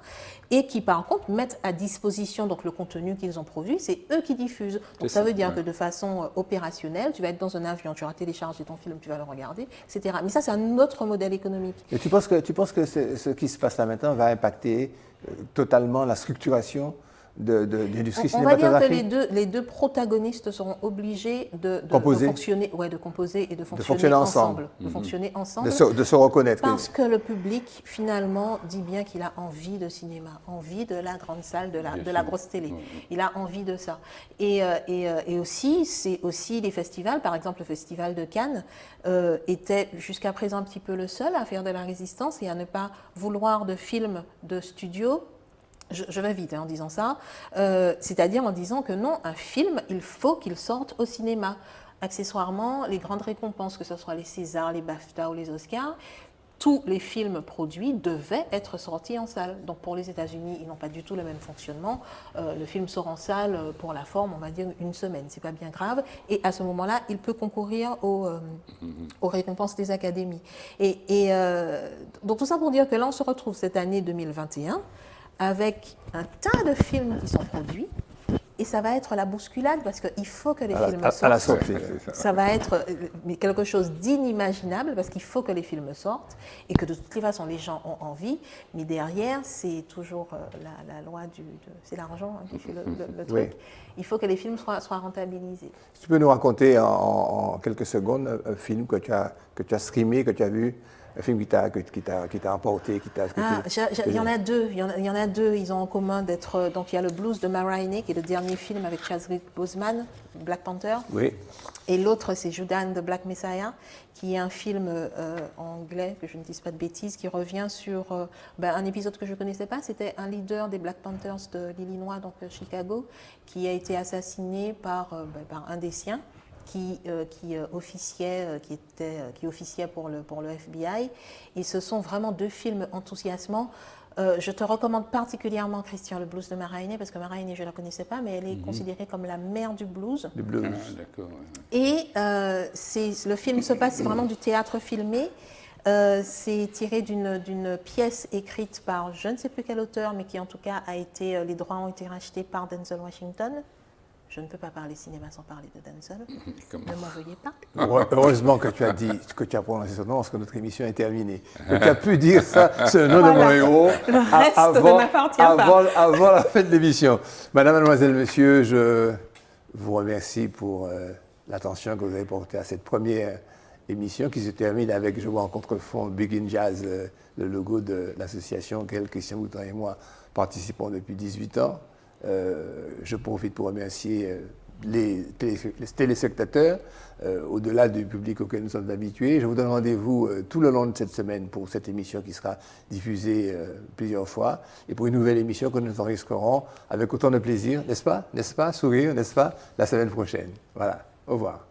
et qui, par contre, mettent à disposition donc le contenu qu'ils ont produit, c'est eux qui diffusent. Donc ça veut dire que de façon opérationnelle, tu vas être dans un avion, tu vas télécharger ton film, tu vas le regarder, etc. Mais ça, c'est un autre modèle économique. Et tu penses que ce qui se passe là maintenant va impacter totalement la structuration de l'industrie cinématographique? On va dire que les deux protagonistes seront obligés de fonctionner, de composer et de fonctionner ensemble. De fonctionner ensemble. De se reconnaître. Parce que le public, finalement, dit bien qu'il a envie de cinéma, envie de la grande salle, de la grosse télé. Il a envie de ça. Et aussi, c'est aussi les festivals, par exemple le festival de Cannes, était jusqu'à présent un petit peu le seul à faire de la résistance et à ne pas vouloir de films de studio. Je vais vite en disant ça, c'est-à-dire en disant que non, un film, il faut qu'il sorte au cinéma. Accessoirement, les grandes récompenses, que ce soit les Césars, les BAFTA ou les Oscars, tous les films produits devaient être sortis en salle. Donc pour les États-Unis, ils n'ont pas du tout le même fonctionnement. Le film sort en salle pour la forme, on va dire une semaine, c'est pas bien grave. Et à ce moment-là, il peut concourir aux récompenses des académies. Donc tout ça pour dire que là, on se retrouve cette année 2021 avec un tas de films qui sont produits et ça va être la bousculade parce qu'il faut que les films sortent. À la sortie. Ça va être quelque chose d'inimaginable parce qu'il faut que les films sortent et que de toutes les façons les gens ont envie, mais derrière c'est toujours la loi c'est l'argent qui fait le truc. Oui. Il faut que les films soient rentabilisés. Tu peux nous raconter en quelques secondes un film que tu as streamé, que tu as vu? Un film qui t'a emporté, il y en a deux. Il y en a deux. Ils ont en commun d'être. Donc il y a le Blues de Mara Iney, qui est le dernier film avec Chadwick Boseman, Black Panther. Oui. Et l'autre, c'est Judas the Black Messiah, qui est un film anglais, que je ne dise pas de bêtises, qui revient sur un épisode que je ne connaissais pas. C'était un leader des Black Panthers de l'Illinois, donc Chicago, qui a été assassiné par un des siens. Qui officiait pour le FBI. Et ce sont vraiment deux films enthousiasmants. Je te recommande particulièrement, Christian, le blues de Mara Iney, parce que Mara Iney, je ne la connaissais pas, mais elle est considérée comme la mère du blues. Du blues. D'accord. Et le film se passe, c'est vraiment du théâtre filmé. C'est tiré d'une pièce écrite par je ne sais plus quel auteur, mais qui en tout cas les droits ont été rachetés par Denzel Washington. Je ne peux pas parler cinéma sans parler de Denzel. Ne m'en veuillez pas. Heureusement que tu as dit, que tu as prononcé son nom, parce que notre émission est terminée. Que tu as pu dire ça, c'est le nom de mon héros, avant la fin de l'émission. Madame, mademoiselle, monsieur, je vous remercie pour l'attention que vous avez portée à cette première émission qui se termine avec, je vois en contrefond, Begin Jazz, le logo de l'association auquel Christian Boutin et moi participons depuis 18 ans. Je profite pour remercier les téléspectateurs, au-delà du public auquel nous sommes habitués. Je vous donne rendez-vous tout le long de cette semaine pour cette émission qui sera diffusée plusieurs fois et pour une nouvelle émission que nous enregistrerons avec autant de plaisir, n'est-ce pas? Sourire, n'est-ce pas? La semaine prochaine. Voilà. Au revoir.